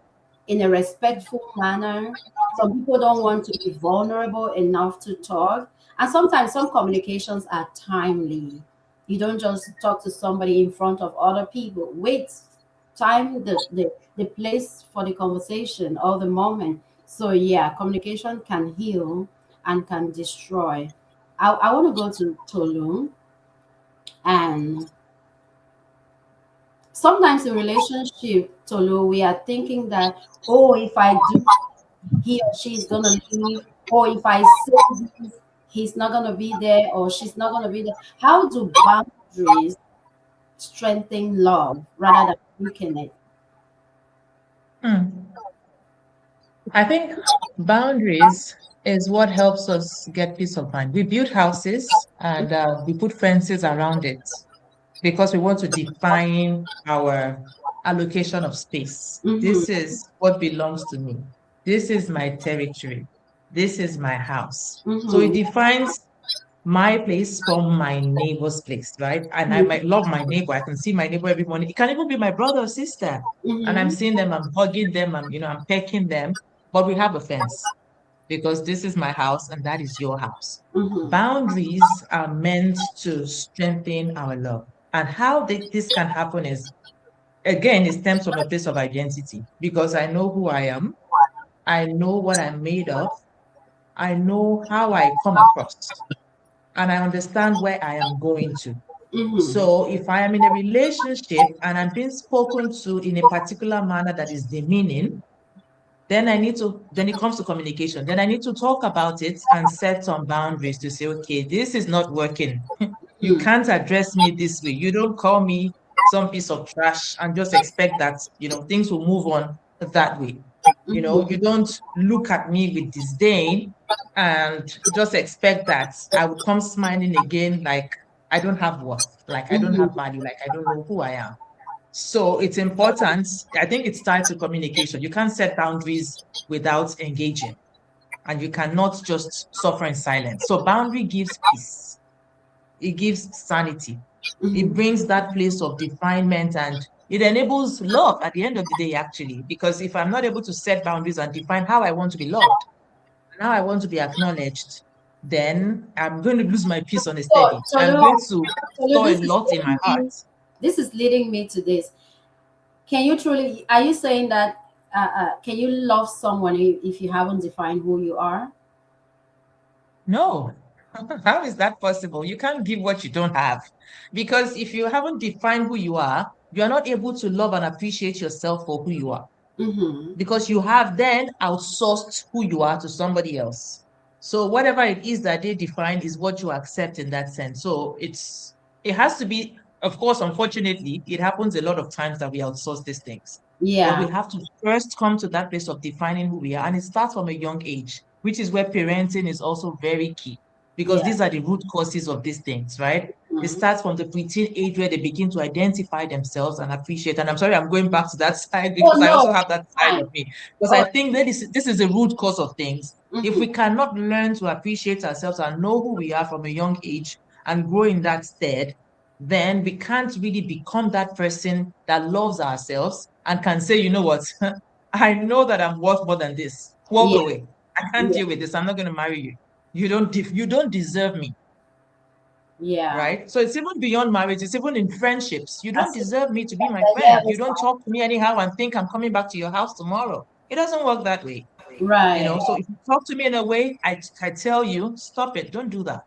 in a respectful manner, some people don't want to be vulnerable enough to talk. And sometimes some communications are timely. You don't just talk to somebody in front of other people. Wait, time the place for the conversation or the moment. So yeah, communication can heal and can destroy. I want to go to Tolu, and sometimes in relationship, Tolu, we are thinking that, oh, if I do, he or she is gonna leave, or if I say this, he's not gonna be there or she's not gonna be there. How do boundaries strengthen love rather than weaken it? Hmm. I think boundaries is what helps us get peace of mind. We build houses and we put fences around it because we want to define our allocation of space. This Mm-hmm. is what belongs to me. This is my territory. This is my house. So it Mm-hmm. defines my place from my neighbor's place, right? And I might love my neighbor. I can see my neighbor every morning. It can even be my brother or sister. And I'm Mm-hmm. seeing them, I'm hugging them, I'm pecking them, but we have a fence because this is my house and that is your house. Mm-hmm. Boundaries are meant to strengthen our love. And how this can happen is, again, it stems from a place of identity because I know who I am, I know what I'm made of, I know how I come across, and I understand where I am going to. Mm-hmm. So if I am in a relationship and I'm being spoken to in a particular manner that is demeaning, then then it comes to communication. Then I need to talk about it and set some boundaries to say, okay, this is not working. You Mm-hmm. can't address me this way. You don't call me some piece of trash and just expect that, things will move on that way. Mm-hmm. You don't look at me with disdain and just expect that I would come smiling again like I don't have worth, like I don't have Mm-hmm. value, like I don't know who I am. So it's important. I think it starts with communication. You can't set boundaries without engaging, and you cannot just suffer in silence. So boundary gives peace. It gives sanity. It Mm-hmm. brings that place of definement and it enables love at the end of the day, actually. Because if I'm not able to set boundaries and define how I want to be loved and how I want to be acknowledged, then I'm going to lose my peace on a So, steady. I'm Tolu, going to Tolu, store a lot in my heart. this is leading me to this. Can you truly, are you saying that, can you love someone if you haven't defined who you are? No. How is that possible? You can't give what you don't have. Because if you haven't defined who you are not able to love and appreciate yourself for who you are. Mm-hmm. Because you have then outsourced who you are to somebody else. So whatever it is that they define is what you accept in that sense. So it has to be, of course, unfortunately, it happens a lot of times that we outsource these things. But we Yeah. have to first come to that place of defining who we are. And it starts from a young age, which is where parenting is also very key because Yeah. these are the root causes of these things, right? It Mm-hmm. starts from the preteen age where they begin to identify themselves and appreciate. And I'm sorry, I'm going back to that side Oh, because I also no, have that side fine. of me. Because I Oh, think that this is the root cause of things. If mm-hmm. we cannot learn to appreciate ourselves and know who we are from a young age and grow in that stead, then we can't really become that person that loves ourselves and can say, you know what, I know that I'm worth more than this. Walk Yeah. away. I can't Yeah. deal with this. I'm not going to marry you. You don't deserve me, Yeah. right? So it's even beyond marriage. It's even in friendships. You don't That's it. deserve me to be my Yeah, friend. You don't talk to me anyhow and think I'm coming back to your house tomorrow. It doesn't work that way. right. So if you talk to me in a way, I tell you, stop it. Don't do that.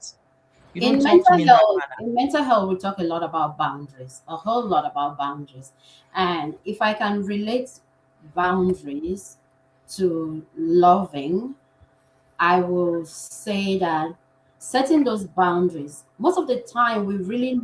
You don't In talk to mental me in that health, manner. we talk a lot about boundaries, a whole lot about boundaries. And if I can relate boundaries to loving, I will say that setting those boundaries, most of the time we really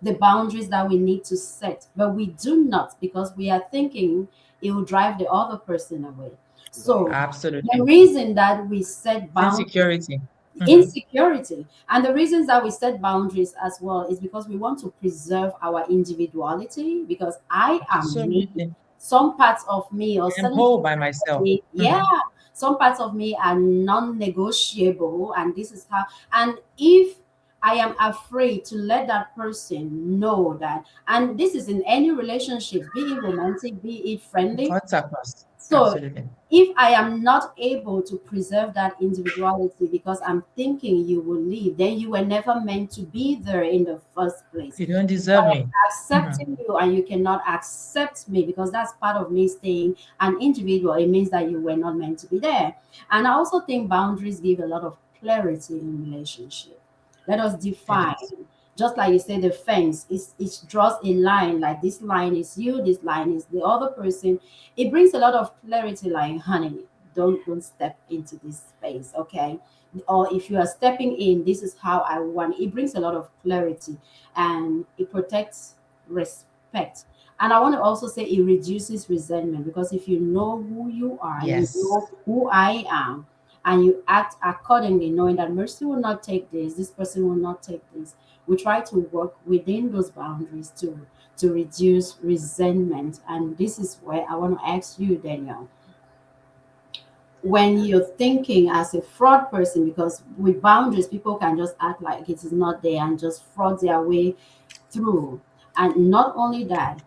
the boundaries that we need to set, but we do not because we are thinking it will drive the other person away. So the Absolutely. reason that we set boundaries, Insecurity. Mhm. insecurity, and the reasons that we set boundaries as well is because we want to preserve our individuality, because I am me. Absolutely. Some parts of me or I am certain whole things by myself. about me, yeah, Mhm. some parts of me are non-negotiable, and this is how. And if I am afraid to let that person know that, and this is in any relationship, be it romantic, be it friendly. Cuts across. So Absolutely. if I am not able to preserve that individuality because I'm thinking you will leave, then you were never meant to be there in the first place. You don't By deserve me. Mhm. accepting you and you cannot accept me because that's part of me staying an individual, it means that you were not meant to be there. And I also think boundaries give a lot of clarity in relationship. Let us It define, is. just like you say, the fence it draws a line, like this line is you, this line is the other person. It brings a lot of clarity, like, honey, don't step into this space, okay? Or if you are stepping in, this is how I want it. It brings a lot of clarity and it protects respect. And I want to also say it reduces resentment, because if you know who you are, you Yes. know who I am, and you act accordingly, knowing that Mercy will not take this person will not take this. We try to work within those boundaries to reduce resentment. And this is where I want to ask you, Danielle, when you're thinking as a fraud person, because with boundaries people can just act like it is not there and just fraud their way through. And not only that,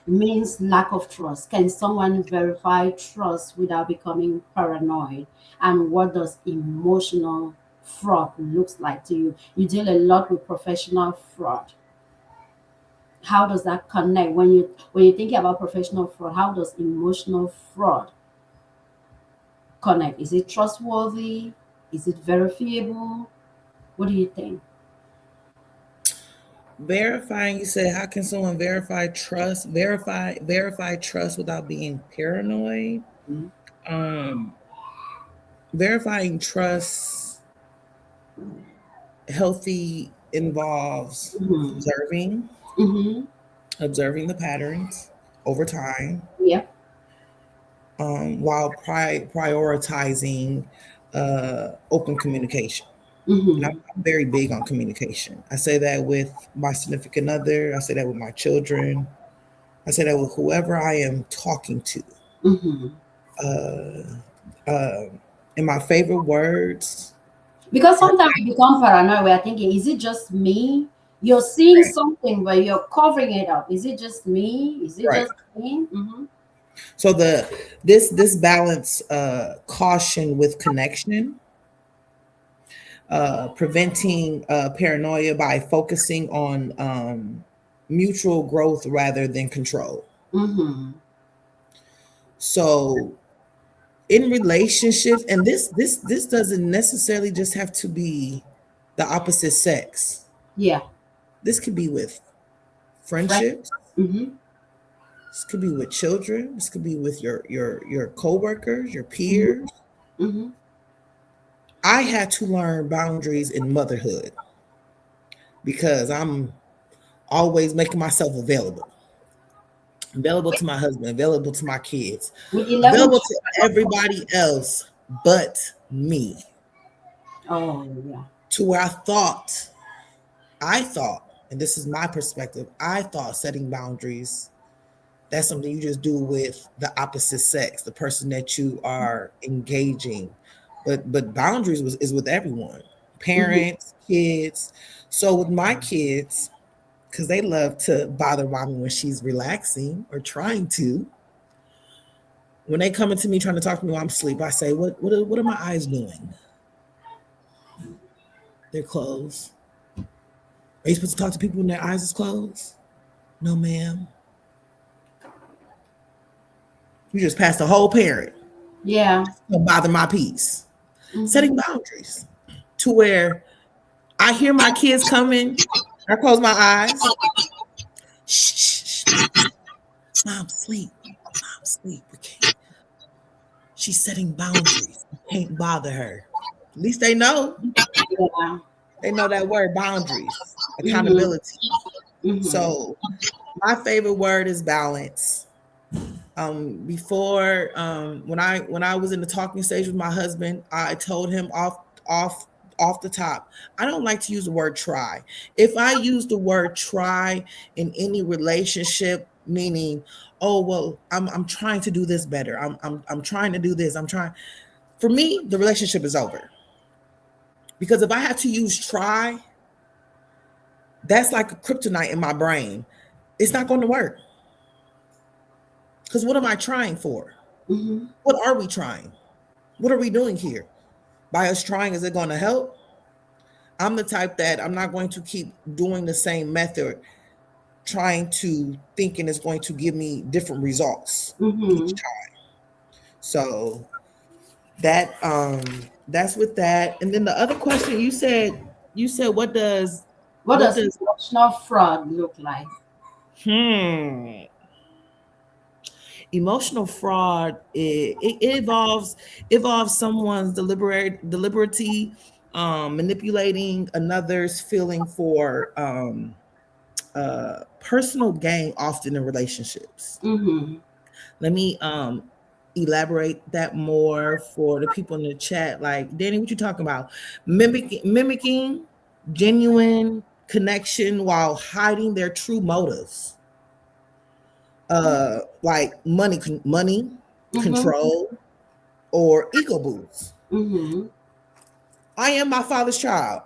means lack of trust. Can someone verify trust without becoming paranoid? And what does emotional fraud looks like to you? You deal a lot with professional fraud. How does that connect when you're thinking about professional fraud? How does emotional fraud connect? Is it trustworthy? Is it verifiable? What do you think? Verifying, you said, how can someone verify trust without being paranoid? Mm-hmm. Um, Verifying trust healthy involves Mm-hmm. observing, Mm-hmm. observing the patterns over time, Yeah. while prioritizing open communication. And Mm-hmm. I'm very big on communication. I say that with my significant other. I say that with my children. I say that with whoever I am talking to. Mm-hmm. Uh, uh, and my favorite words Because are sometimes we become paranoid. We're thinking, is it just me? You're seeing something, but you're covering it up. Is it just me? Is it right. just me? Mm-hmm. So this balance caution with connection, preventing paranoia by focusing on mutual growth rather than control. Mm-hmm. So in relationships, and this doesn't necessarily just have to be the opposite sex. Yeah. This could be with Friend. friendships. Mm-hmm. This could be with children. This could be with your coworkers, your Mm-hmm. peers. Mm-hmm. I had to learn boundaries in motherhood because I'm always making myself available to my husband, available to my kids, With 11 available to children. everybody else but me. Oh, yeah. To where I thought, and this is my perspective, I thought setting boundaries, that's something you just do with the opposite sex, the person that you are engaging. But boundaries is with everyone, Mm-hmm. parents, kids. So with my kids, because they love to bother mommy when she's relaxing or trying to. When they coming to me trying to talk to me while I'm asleep, I say, what are my eyes doing? They're closed. Are you supposed to talk to people when their eyes is closed? No, ma'am. You just passed the whole parent. Yeah. Don't bother my peace. Mm-hmm. Setting boundaries to where I hear my kids coming. I close my eyes. Shh, shh, shh. Mom, sleep. Mom, sleep. We can't. She's setting boundaries. Can't bother her. At least they know. Yeah. They know that word boundaries, Mm-hmm. accountability. Mm-hmm. So my favorite word is balance. Before when I was in the talking stage with my husband, I told him off the top, I don't like to use the word try. If I use the word try in any relationship, meaning, oh well, I'm trying to do this better. I'm trying to do this. I'm trying. For me, the relationship is over. Because if I have to use try, that's like a kryptonite in my brain. It's not going to work. Because what am I trying for? Mm-hmm. What are we trying? What are we doing here? By us trying, is it going to help? I'm the type that I'm not going to keep doing the same method, trying to thinking it's going to give me different results each Mm-hmm. time. So that's with that. And then the other question you said What what does does emotional fraud look like? hmm emotional fraud it involves someone's deliberate manipulating another's feeling for personal gain often in relationships. Mm-hmm. Let me elaborate that more for the people in the chat. Like, Danny, what you talking about? Mimicking genuine connection while hiding their true motives. Like money, Mm-hmm. control, or ego boosts. Mm-hmm. I am my father's child.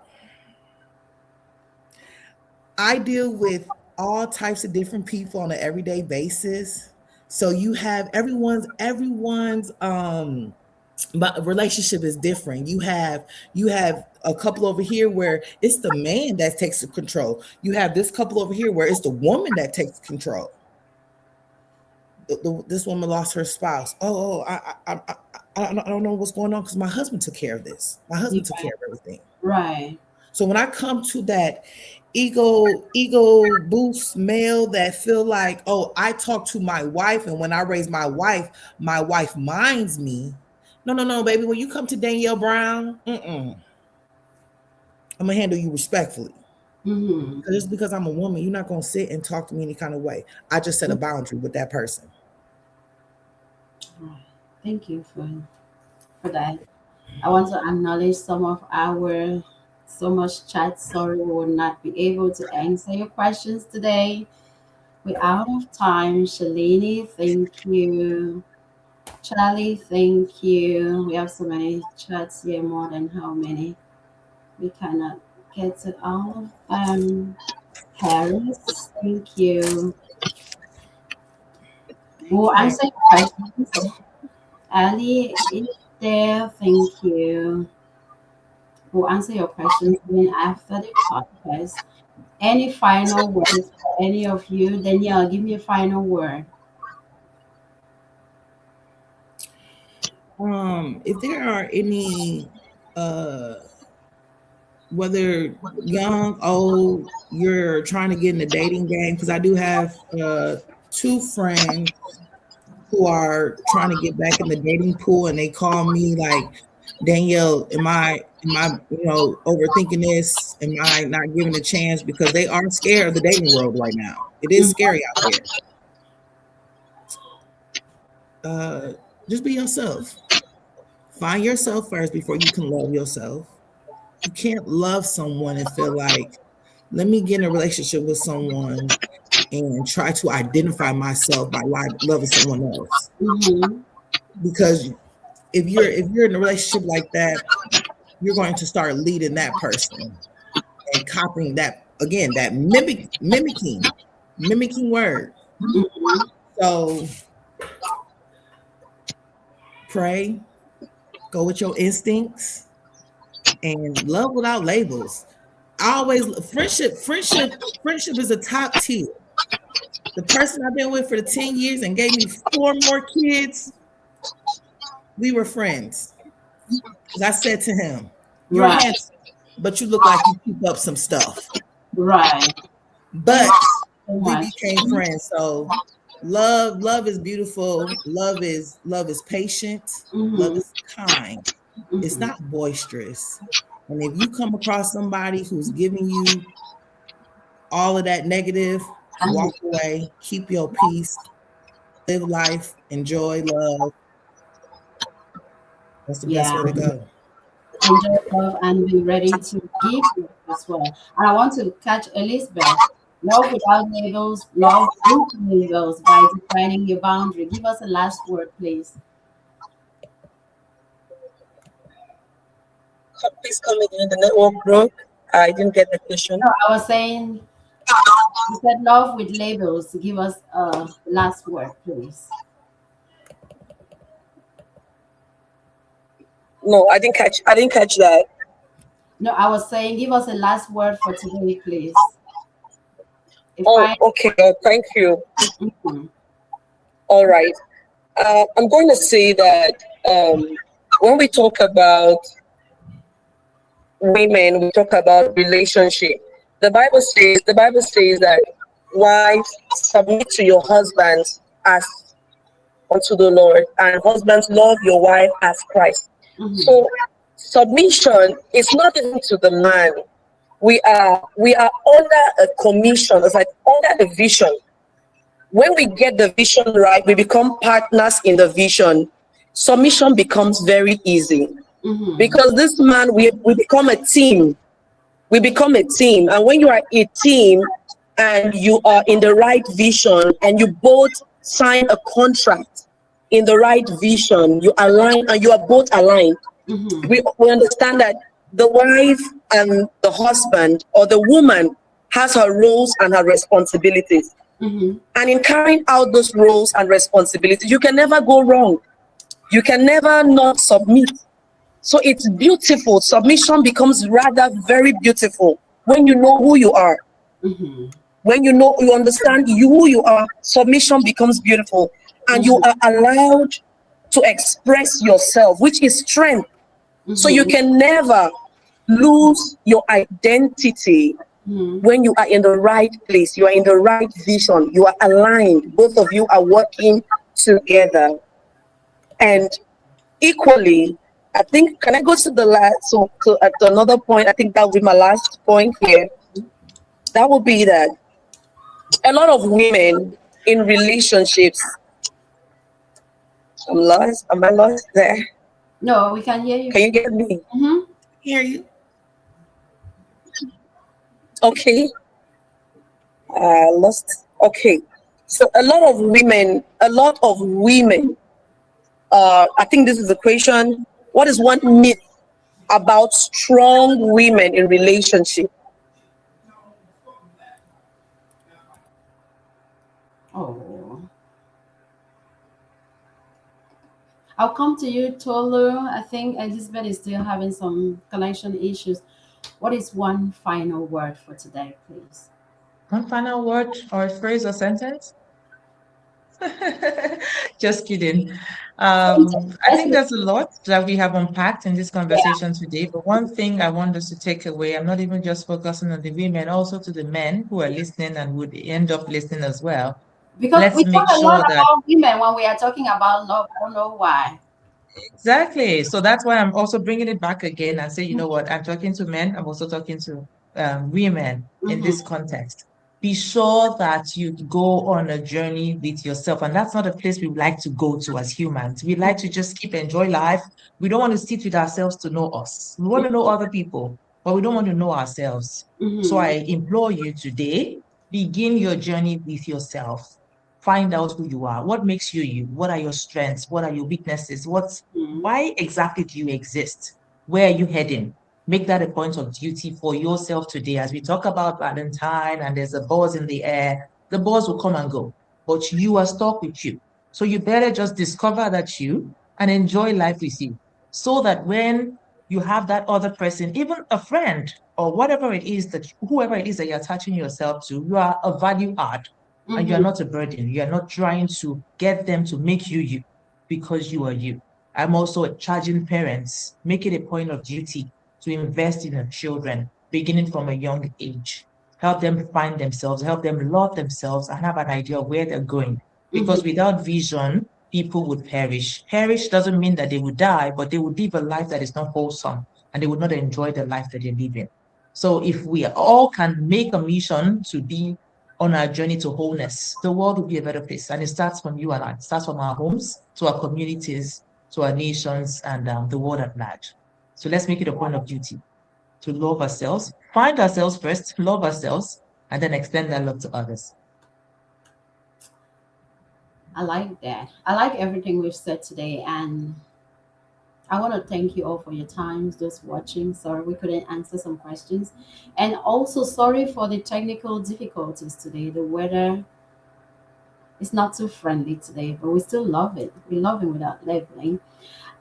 I deal with all types of different people on an everyday basis. So you have everyone's but relationship is different. You have a couple over here where it's the man that takes the control. You have this couple over here where it's the woman that takes control. This woman lost her spouse. I don't know what's going on because my husband took care of this. My husband took care of everything. Right. So when I come to that ego boost male that feel like, oh, I talk to my wife, and when I raise my wife minds me. No, baby. When you come to Danielle Brown, I'm gonna handle you respectfully. Mm-hmm. Just because I'm a woman, you're not gonna sit and talk to me any kind of way. I just set a boundary with that person. Right. Thank you for that. I want to acknowledge some of our so much chat. Sorry we will not be able to answer your questions today. We're out of time. Shalini, thank you. Charlie, thank you. We have so many chats here, more than how many? We cannot get to all of them. Harris, thank you. We'll answer your questions. Ali is there, thank you. We'll answer your questions then after the podcast. Any final words for any of you? Danielle, give me a final word. If there are any whether young, old, you're trying to get in the dating game, because I do have two friends who are trying to get back in the dating pool, and they call me like, Danielle, am I overthinking this? Am I not giving a chance? Because they are scared of the dating world right now. It is scary out there. Just be yourself. Find yourself first before you can love yourself. You can't love someone and feel like, let me get in a relationship with someone and try to identify myself by loving someone else. Mm-hmm. Because if you're in a relationship like that, you're going to start leading that person and copying that again, that mimicking word. Mm-hmm. So pray, go with your instincts, and love without labels. I always friendship is a top tier. The person I've been with for the 10 years and gave me 4 more kids, we were friends. Because I said to him, you're Right. handsome, but you look like you keep up some stuff. Right. But So we much. became friends. So love is beautiful. Love is patient. Love Mm-hmm. is kind. It's Mm-hmm. not boisterous. And if you come across somebody who's giving you all of that negative, walk away, keep your peace, live life, enjoy love. That's the best Yeah. way to go. Enjoy love and be ready to give love as well. And I want to catch Elizabeth. Love without labels, love with labels by defining your boundary. Give us a last word, please. Please come again. The network broke. I didn't get the question. No, I was saying, you said love with labels. Give us a last word, please. No, I didn't catch. I didn't catch that. No, I was saying, give us a last word for today, please. If Oh, I, okay. Thank you. Mhm. All right. I'm going to say that when we talk about women, we talk about relationship. The Bible says that wives submit to your husbands as unto the Lord, and husbands love your wife as Christ. Mhm. So submission is not even to the man. we are under a commission. It's like under a vision. When we get the vision right, we become partners in the vision. Submission becomes very easy because this man, we become a team. We become a team, and when you are a team and you are in the right vision and you both sign a contract in the right vision, you align and you are both aligned. We understand that the wife and the husband or the woman has her roles and her responsibilities. And in carrying out those roles and responsibilities, you can never go wrong. You can never not submit. So it's beautiful. Submission becomes rather very beautiful when you know who you are. When you know, you understand who you are, submission becomes beautiful. And you are allowed to express yourself, which is strength. So you can never lose your identity when you are in the right place, you are in the right vision, you are aligned, both of you are working together. And equally, I think, can I go to the last, so at another point, I think that would be my last point here. That would be that a lot of women in relationships, I'm lost, am I lost there? No, we can hear you. Can you get me? Hear you. Okay. Lost. Okay. So a lot of women, I think this is the question. What is one myth about strong women in relationship? Oh. I'll come to you, Tolu. I think Elizabeth is still having some connection issues. What is one final word for today, please? One final word or a phrase or sentence? Just kidding. I think there's a lot that we have unpacked in this conversation today, but one thing I want us to take away, I'm not even just focusing on the women, also to the men who are listening and would end up listening as well. Because Let's we make talk a lot sure that about women when we are talking about love. I don't know why. exactly. So that's why I'm also bringing it back again and say, you know what, I'm talking to men, I'm also talking to women in this context. Be sure that you go on a journey with yourself. And that's not a place we like to go to as humans. We like to just keep enjoy life. We don't want to sit with ourselves to know us. We want to know other people, but we don't want to know ourselves. So I implore you today, begin your journey with yourself. Find out who you are. What makes you you? What are your strengths? What are your weaknesses? Why exactly do you exist? Where are you heading? Make that a point of duty for yourself today. As we talk about Valentine and there's a buzz in the air, the buzz will come and go, but you are stuck with you. So you better just discover that you and enjoy life with you so that when you have that other person, even a friend or whatever it is that whoever it is that you're attaching yourself to, you are a value add and you're not a burden. You're not trying to get them to make you you because you are you. I'm also charging parents, make it a point of duty to invest in their children, beginning from a young age. Help them find themselves, help them love themselves, and have an idea of where they're going. Because without vision, people would perish. Perish doesn't mean that they would die, but they would live a life that is not wholesome, and they would not enjoy the life that they're living. So if we all can make a mission to be on our journey to wholeness, the world will be a better place. And it starts from you and I. It starts from our homes, to our communities, to our nations, and the world at large. So let's make it a point of duty to love ourselves, find ourselves first, love ourselves, and then extend that love to others. I like that. I like everything we've said today, and I want to thank you all for your time, just watching. Sorry we couldn't answer some questions, and also sorry for the technical difficulties today. The weather is not too friendly today, but we still love it. We love it without labeling.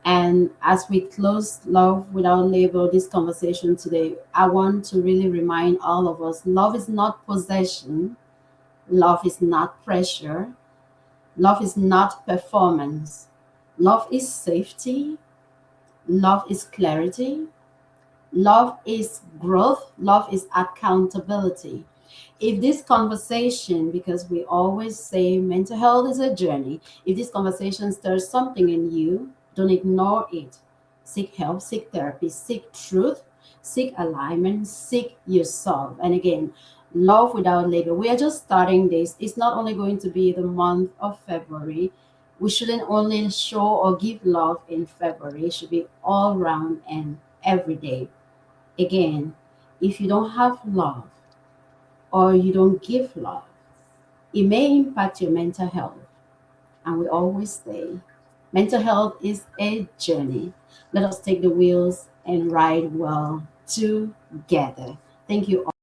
And as we close Love Without Label, this conversation today, I want to really remind all of us love is not possession, love is not pressure, love is not performance, love is safety, love is clarity, love is growth, love is accountability. If this conversation, because we always say mental health is a journey, if this conversation stirs something in you, don't ignore it. Seek help, seek therapy, seek truth, seek alignment, seek yourself. And again, love without label. We are just starting this. It's not only going to be the month of February. We shouldn't only show or give love in February. It should be all round and every day. Again, if you don't have love or you don't give love, it may impact your mental health. And we always say, mental health is a journey. Let us take the wheels and ride well together. Thank you all.